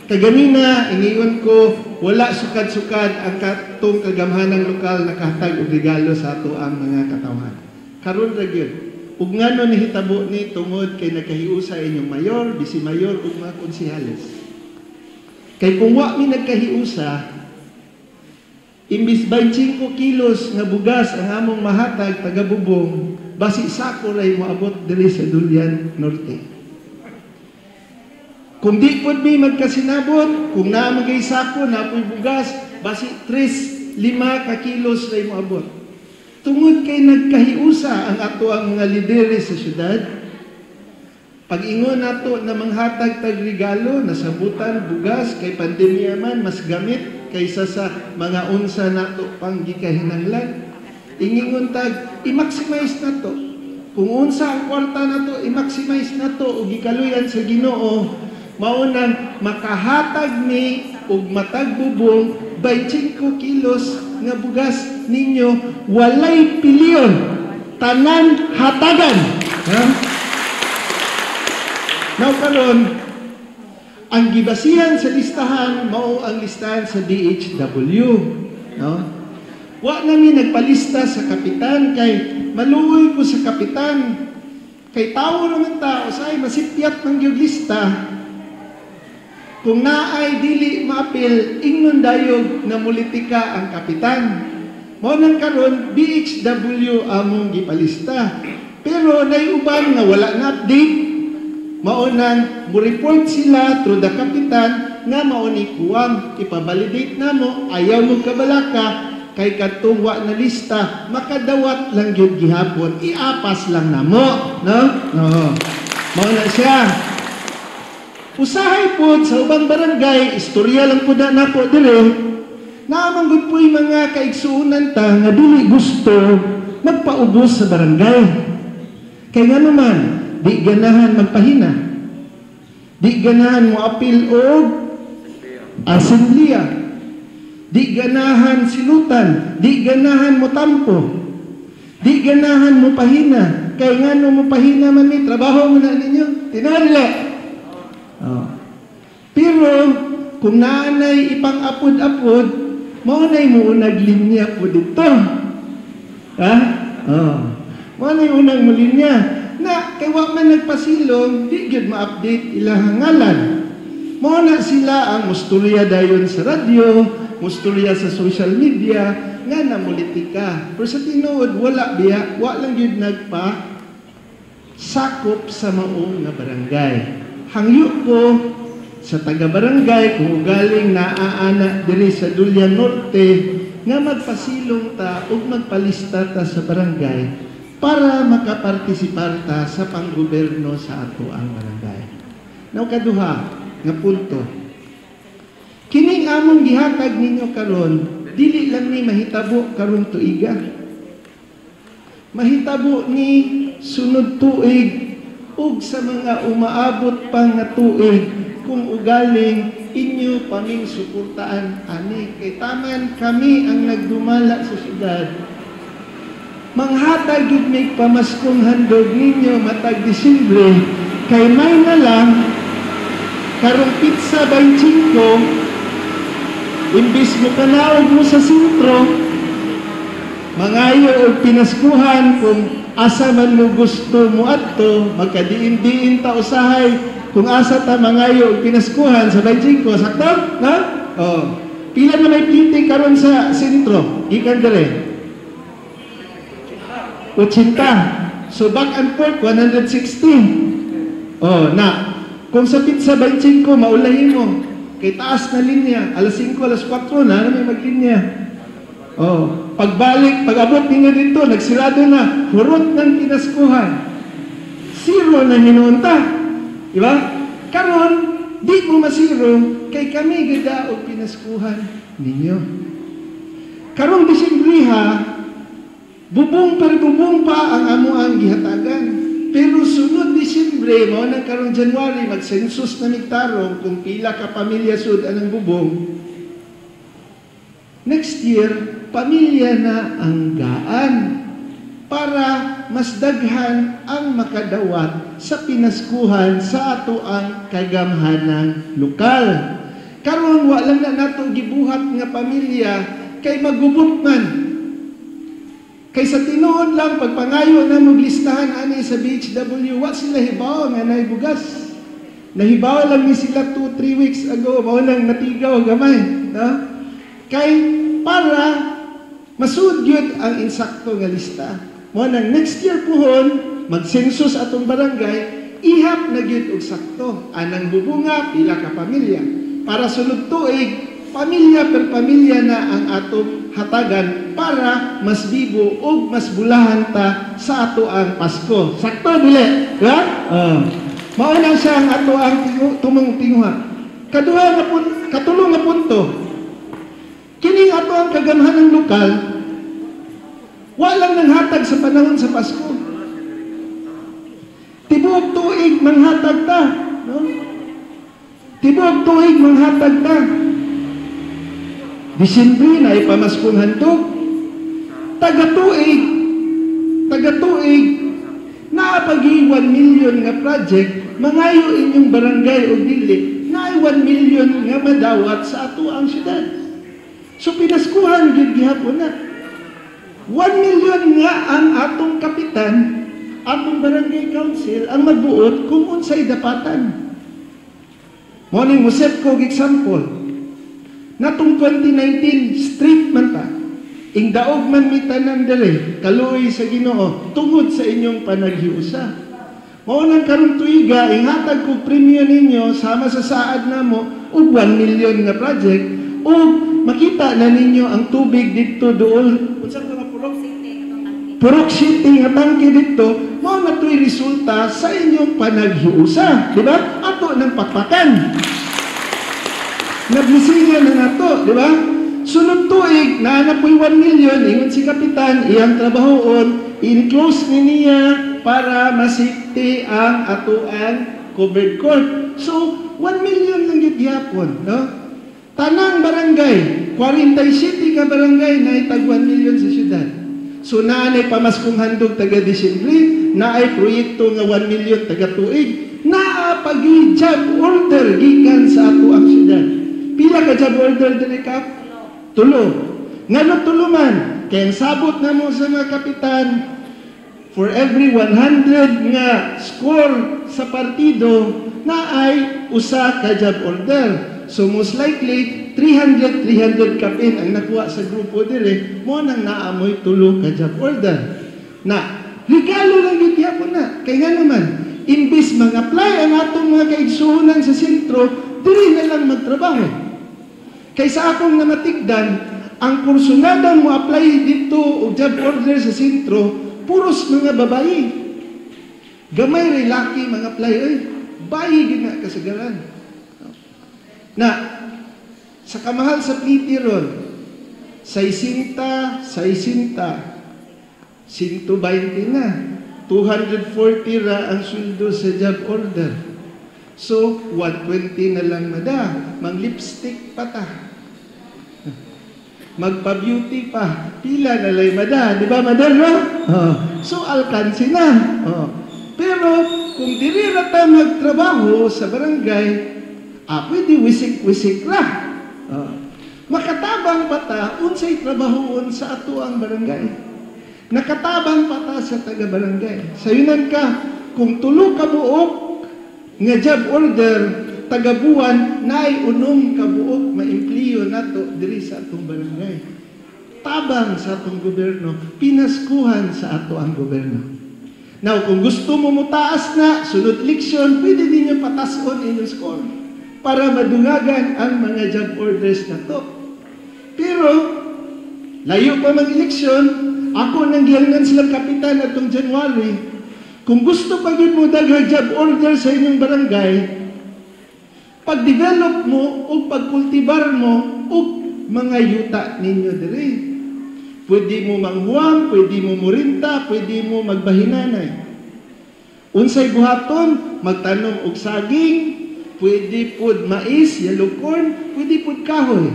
Kaganina, iniyon ko, wala sukad-sukad ang katong kagamhanang lokal na kahatag og regalo sa ato ang mga katawan. Karon ra gyud. Ug ngano ni hitabo ni tungod kay nagkahiusa inyong mayor, Vice Mayor ug mga konsihales. Kay kung wa mi nagkahiusa, imbis 25 kilos nga bugas ang among mahatag taga Bubong, basi sako ray moabot diri sa Dulian Norte. Kung di pod mi magkasinabot, kung naa magay sako na po'y bugas, basi 3-5 ka kilos ray moabot. Tungod kay nagkahiusa ang ato ang mga lideres sa syudad, pag-ingon nato na manghatag tag regalo, nasabutan, bugas, kay pandemya man, mas gamit kaysa sa mga unsa nato pang gikahinanglan. Ingingon tag, i-maximize nato. Kung unsa ang kwarta nato, i-maximize nato o gikaluyan sa Ginoo, maunang makahatag ni og matag Bubong 25 kilos nga bugas ninyo, walay piliyon, tanan hatagan. Now karon, ang gibasihan sa listahan mao ang listahan sa DHW, no? Wa nami nagpalista sa kapitan kay maluoy ko sa kapitan kay tawo naman tao say masipyat ng gyud lista. Kung naay dili maapil ingnon dayog na politika ang kapitan. Mao nang karon BHW among gipalista. Pero nayuban nga wala na update. Mao nang mo-report sila through the kapitan nga mao ni kuwang ipabalidate namo ayaw mo kabalaka kay katong wa na lista makadawat lang gyud gihapon iapas lang namo, no? Mao na siya. Usahay po sa ubang barangay, istorya lang po na po dire, naamang po'y mga kaigsuunan ta nga dili gusto magpaubos sa barangay. Kaya nga naman, di ganahan magpahina. Di ganahan mo apil o asembleya. Di ganahan silutan. Di ganahan mo tampo. Di ganahan mo pahina. Kaya nga no mo pahina man ni, trabaho mo na ninyo. Tinarila. Pero kung nanay ipang-apod-apod, maunay mo naglinya po dito. Ha? Maunay unang mulinya. Na kay wa man nagpasilong, di gyud ma-update ilang ngalan. Mauna sila ang musturya dayon sa radyo, musturya sa social media, nga na politika. Pero sa tinuod, wala biya, wa lang gyud nagpa sakop sa maong nga barangay. Hangyo ko sa taga-barangay kung galing naaana diri sa Dulyang Norte nga magpasilong ta ug magpalista ta sa barangay para makapartisipar ta sa panggoberno sa ato ang barangay. Kaduha nga punto. Kining among gihatag ninyo karon dili lang ni mahitabo karon tuiga. Mahitabo ni sunod tuig ug sa mga umaabot pa nga tuig kung ugaling inyo paming suportaan ani kay taman kami ang nagdumala sa syudad. Manghatag gid mig pamaskong handog ninyo matag Disyembre kay may na lang karong pizza 25 imbis mo kanaog mo sa sentro mangayo og pinaskuhan kung asa man mo gusto mo adto magkadiin-diin ta usahay kung asa ta mangayo og pinaskuhan sa 25 sakto na pila na may plite karon sa sentro gikan dire 80 so back and forth 160 na kung sa pizza 25 maulahin mo kay taas na linya alas 5 alas 4 na may maglinya pagbalik, pag-abot ninyo dito, nagsirado na, hurot ng pinaskuhan. Zero na hinunta. Diba? Karon, di mo masiro, kay kami gada o pinaskuhan ninyo. Karong Disyembre ha, bubong per bubong pa ang amo ang gihatagan. Pero sunod Disyembre, mao nang karong January, mag-census na migtarong kung pila ka pamilya sud anang bubong. Next year, pamilya na ang gaan para mas daghan ang makadawat sa pinaskuhan sa ato ang kagamhanang lokal. Karon wa lang na nato gibuhat nga pamilya kay magubot man. Kay sa tinuod lang pagpangayo na mong listahan ani sa BHW, wa sila hibaw nga nay bugas. Nahibaw lang ni sila 2-3 weeks ago, mao nang natigaw gamay, no? Kay para masudyod ang insakto nga lista. Mo nang next year puhon mag-census atong barangay, ihap na gyud og sakto anang bubunga pila ka pamilya. Para sunod tuig, pamilya per pamilya na ang atong hatagan para mas bibo ug mas bulahan ta sa ato ang Pasko. Sakto dili, ha? Mao na siya ang ato ang tumong tinguha. Katulong nga punto. Kining ato ang kagamhanang lokal, walang nanghatag sa panahon sa Pasko. Tibuok tuig manghatag ta, no? Tibuok tuig manghatag ta. Disyembre na ipamaskong handog. Taga-tuig, naapagi 1 million nga project, mangayo inyong barangay o dili, na 1 million nga madawat sa ato ang syudad. So pinaskuhan gyud gihapon na 1 million nga ang atong kapitan, atong barangay council ang magbuot kung unsay dapatan. Mo ning mosep ko example. Natong 2019 street man ta. Ing daog man mi tanan dere, kaluoy sa Ginoo tungod sa inyong panaghiusa. Mao nang karong tuiga inghatag ko premyo ninyo sama sa saad namo og 1 million nga project ug makita na ninyo ang tubig dito dool unsa ka Purok City nga tangke dito mao na toy resulta sa inyong panaghiusa, di ba? Ato nang pakpakan. Naglisingan na nato, di ba? Sunod tuig na napoy 1 million ingon si kapitan iyang trabahoon in-close niya para masipti ang atoan covered court. So 1 million lang gyud gyapon, no? Tanang barangay, 47 ka barangay na itag 1 million sa syudad. So naanay pamaskong handog taga Disyembre, naay proyekto nga 1 million taga tuig, naapagi job order gikan sa ato ang syudad. Pila ka job order dili ka? 3. Ngano 3 man? Kaya sabot na mo sa mga kapitan, for every 100 nga score sa partido, naay usa ka job order. So most likely 300 kapin ang nakuha sa grupo dire mo nang naamoy 3 ka job order. Na regalo lang gyud gyapon na kay nga naman imbis mag-apply ang atong mga kaigsuonan sa sentro diri na lang magtrabaho. Kaysa akong namatigdan, ang kursunadang mo apply dito o job order sa sentro, puros mga babae. Gamay ray laki mga apply, bayi gina kasagaran. Na, sa kamahal sa plitiron, 60, 120 na. 240 ra ang sweldo sa job order. So, 120 na lang mada. Mang-lipstick pa ta. Magpa-beauty pa. Pila na lang mada. Di ba, madal, no? So, alkansi na. Pero, kung diri ra ta magtrabaho sa barangay, pwede wisik-wisik ra. Makatabang pa ta, unsay trabahoon sa ato ang barangay. Nakatabang pa ta sa taga-barangay. Sayunan ka, kung tulo ka buok nga job order, taga-buwan, naay unong kabuok maimpliyo nato diri sa atong barangay. Tabang sa atong gobyerno, pinaskuhan sa ato ang gobyerno. Now, kung gusto mo mutaas na, sunod eleksyon, pwede din yung patason inyong score para madungagan ang mga job orders na to. Pero, layo pa mag-eleksyon, ako nang gihangan silang kapitan atong January, kung gusto pa yun mo daghang job order sa inyong barangay, pag-develop mo o pag-kultibar mo o mga yuta ninyo diri. Pwede mo manghuam, pwede mo murinta, pwede mo magbahinanay. Unsay buhaton, magtanom og saging, pwede pod mais, yellow corn, pwede pod kahoy.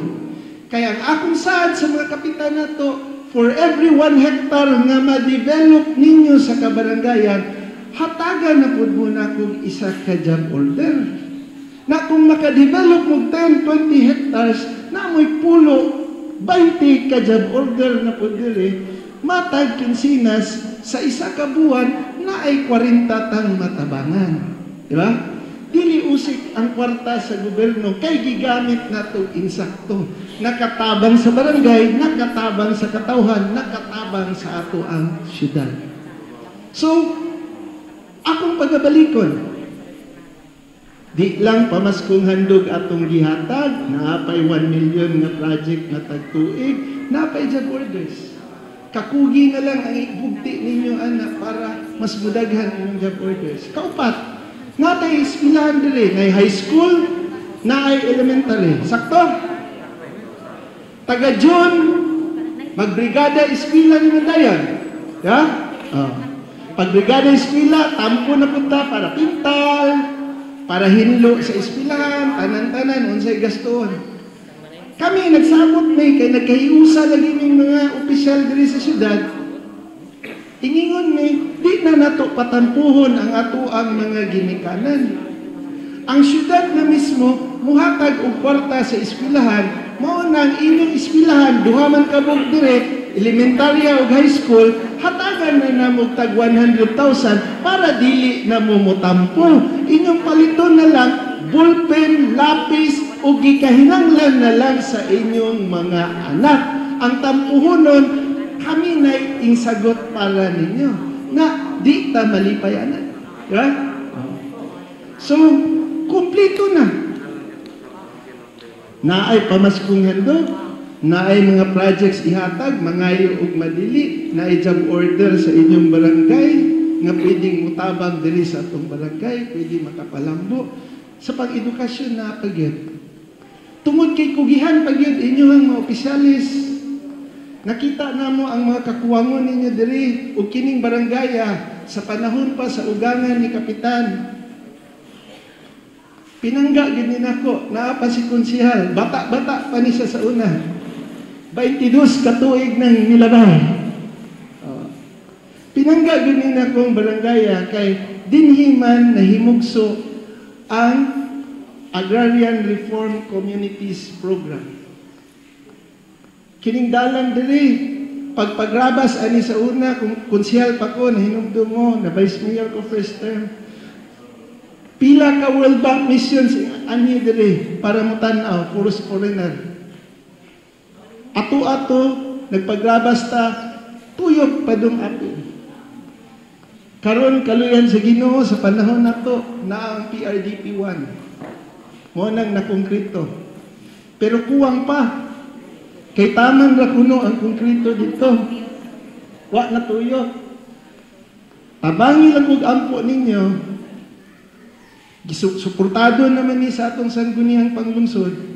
Kaya ang akong saad sa mga kapitan nato, for every 1 hectare nga ma-develop ninyo sa kabarangayan, hatagan na po muna kung isa ka job order. Na kung makadevelop mo 10, 20 hectares, na mo'y pulo, 20 ka job order na po dili, matag kinsinas sa isa ka buwan na ay 40 tang matabangan. Diba? Dili usik ang kwarta sa gobyerno kay gigamit nato insakto. Nakatabang sa barangay, nakatabang sa katawhan, nakatabang sa ato ang syudad. So, akong pagabalikon, di lang pamaskong handog atong gihatag, naapay 1 million nga project na tagtuig, naapay job orders. Kakugi na lang ang ibugti ninyo, anak, para mas mudaghan inyong job orders. Kaupat, natay eskwelahan diri, nay high school, naay elementary. Sakto? Taga June, magbrigada eskwela ni Mandayan. Ya? Pagbrigada eskwela, tampo na punta para pintal, para hinlo sa eskwelahan, tanan-tanan, unsay gaston. Kami nagsabot may kay nagkahiusa lagi ng mga opisyal diri sa syudad. Ingingon may, di na nato patampuhon ang ato ang mga ginikanan. Ang syudad na mismo, muhatag og kwarta sa eskwelahan, mao nang inyong eskwelahan, duhaman kabog dire, elementarya o high school, hatagan na namog tag 100,000 para dili na mo mutampo. Inyong paliton na lang, ballpen, lapis, o gikahinanglan na lang sa inyong mga anak. Ang tampuhonon, kami na insagot para ninyo na di ta malipayanan. Diba? So, kumplito na. Naay pamaskong handog, naay mga projects ihatag, mangayo ug madili, naay job order sa inyong barangay, nga pwedeng mutabang diri sa atong barangay, pwede makapalambo sa pag-edukasyon na pagyud. Tungod kay kugihan pagyud inyong mga opisyalis, nakita namo ang mga kakuwangon ninyo diri ug kining barangaya sa panahon pa sa ugangan ni kapitan. Pinangga gid nako, naa pa si konsehal, bata-bata pa ni siya sa una. 22 ka tuig nang nilabay. Pinangga gid nako ang barangaya kay dinhi man nahimugso ang Agrarian Reform Communities Program. Kining dalan diri pagpagrabas ani sa una kung konsehal pa ko nahinugdom mo na vice mayor ko first term. Pila ka World Bank missions ani diri para mo tan-aw puros foreigner. Ato-ato nagpagrabas ta tuyok padung apil. Karon kaluyan sa Ginoo sa panahon nato na ang PRDP 1. Mo nang nakongkrito. Pero kuwang pa. Kay taman ra kuno ang konkrito dito. Wa na tuyo. Tabangi lang og ampo ninyo. Suportado naman ni sa atong sangguniang panglungsod.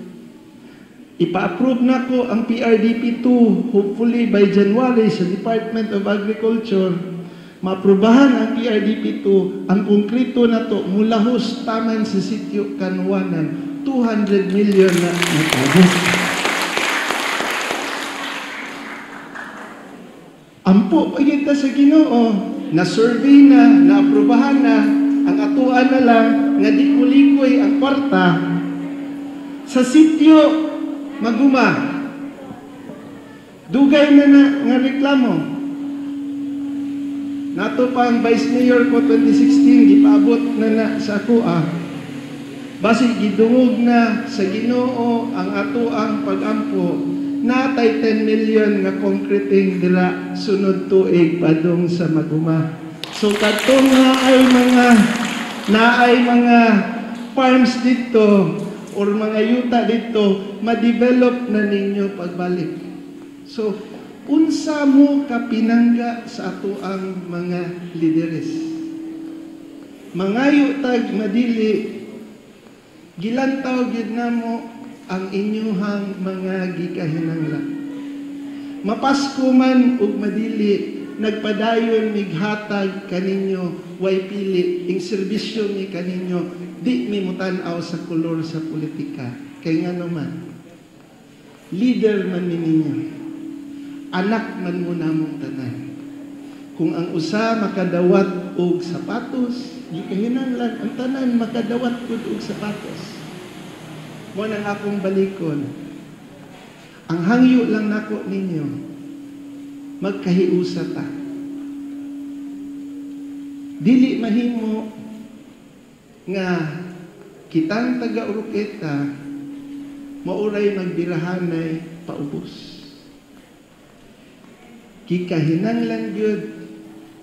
Ipa-approve na ko ang PRDP 2 hopefully by January sa Department of Agriculture. Maaprubahan ang PRDP 2, ang konkrito na to mula hos taman sa sitio Kanuwanan, 200 million na natagos. Ampo pagita sa Ginoo, na-survey na, naaprubahan na, ang atuan na lang, nga di kulikoy ang kwarta, sa sityo, Maguma. Dugay na nga reklamo. Nato pa ang Vice Mayor ko 2016, gipaabot na sa ako Basi gidungog na sa Ginoo ang ato ang pagampo, natay 10 million nga concreting dira sunod tuig padung sa Maguma. So katong naay mga farms dito or mga yuta dito, ma-develop na ninyo pagbalik. So, unsa mo kapinangga sa ato ang mga lideres. Mga yutag madili, gilantaw gid namo ang inyuhang mga gikahinanglan. Mapasko man ug madili, nagpadayon mighatag kaninyo way pili ing serbisyo ni kaninyo, di mi mutan-aw sa kolor sa politika. Kay nga naman, leader man ninyo, anak man mo namong tanan. Kung ang usa makadawat og sapatos, di kahinanglan ang tanan makadawat pud og sapatos. Mo nang akong balikon. Ang hangyo lang nako ninyo, magkahiusa ta. Dili mahimo nga kitang taga Oroqueta mauray magbirahanay paubos. Kikahinanglan gyud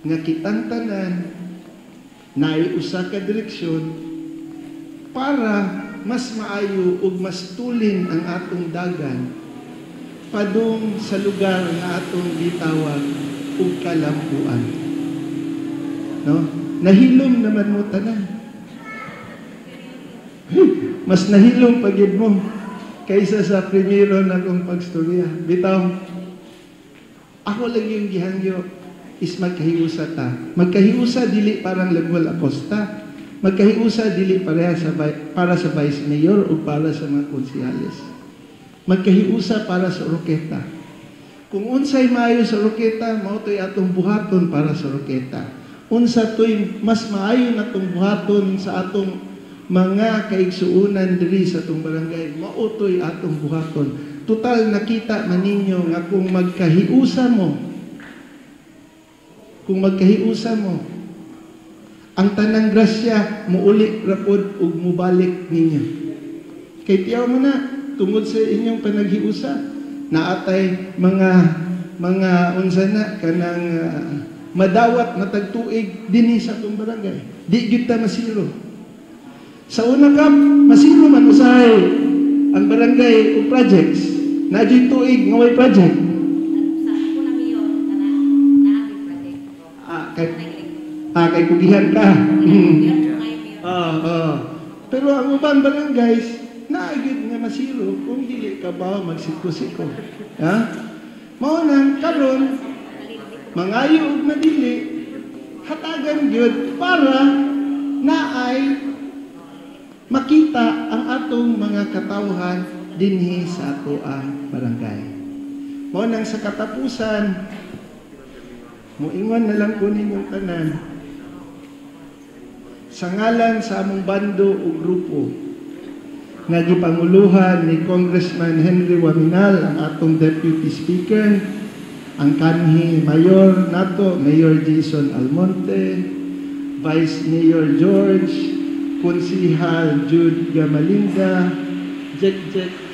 nga kitang tanan naay usa ka direksyon para mas maayo ug mas tulin ang atong dagan padung sa lugar nga atong gitawag ug kalampuan. No? Nahilom naman mo tanan. Mas nahilom pagid mo kaysa sa primero na kong pagstorya. Bitaw, ako lang yung gihangyo is magkahiusa ta. Magkahiusa dili parang lagwal aposta. Magkahiusa dili para sa Vice Mayor o para sa mga konsyales. Magkahiusa para sa Oroqueta. Kung unsay maayo sa Oroqueta, mao toy atong buhaton para sa Oroqueta. Unsa toy mas maayo natong buhaton sa atong mga kaigsuunan diri sa atong barangay, mao toy atong buhaton. Total nakita man ninyo nga kung magkahiusa mo, ang tanang grasya muuli rapod ug mubalik ninyo. Kay tiyaw mo na tungod sa inyong panaghiusa, naatay mga unsa na kanang madawat na tagtuig dinhi sa atong barangay. Di gyud ta masiro. Sa una kap, masiro man usahay ang barangay o projects. Nadyo'y tuig nga way project. Sa una mayor, naabit project. Kay kugihan ka. Pero ang ubang barangays, naagid nga masiro kung dili ka ba magsiko-siko. Mao nang karon mangayo ug madili hatagan gyud para naay makita ang atong mga katawhan dinhi sa ato ang barangay. Mao nang sa katapusan, muingon na lang ko ninyong tanan, sa ngalan sa among bando o grupo, nga gipanguluhan ni Congressman Henry Waminal, ang atong Deputy Speaker, ang kanhi Mayor nato, Mayor Jason Almonte, Vice Mayor George, Konsihal Jude Gamalinda, Jek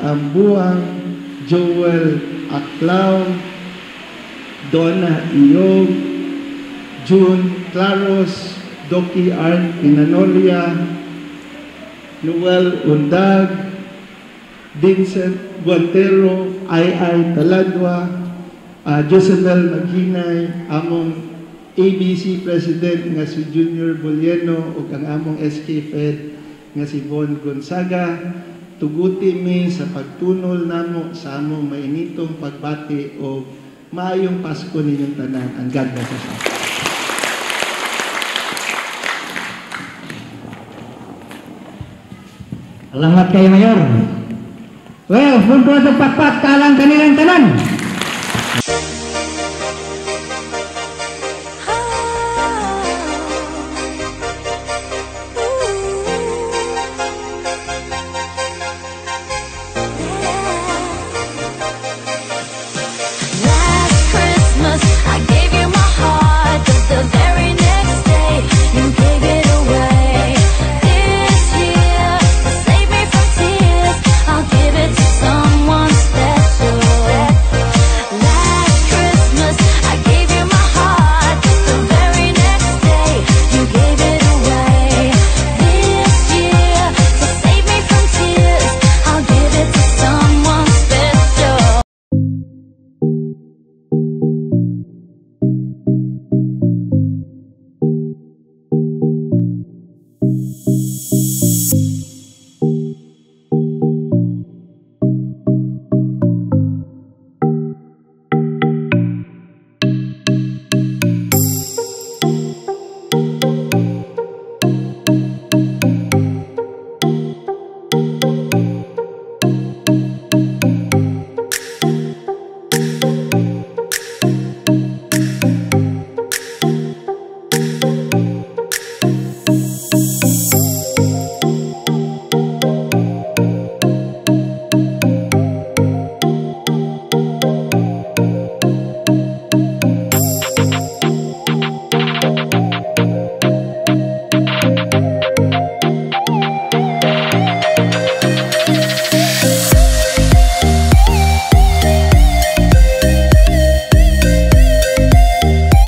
Ambuang, Joel Aclao, Donna Iyog, June Claros, Doki Arn Pinanolia, Noel Undag, Vincent Guantero, I.I. Taladwa, Josabel Maghinay, among ABC President nga si Junior Bulieno ug ang among SK Fed nga si Von Gonzaga. Tuguti mi sa pagtunol namo sa among mainitong pagbati o maayong Pasko ninyong tanan. And God bless us all. Salamat kayo, Mayor. Well, punto sa pakpak kalang kanilang tanan.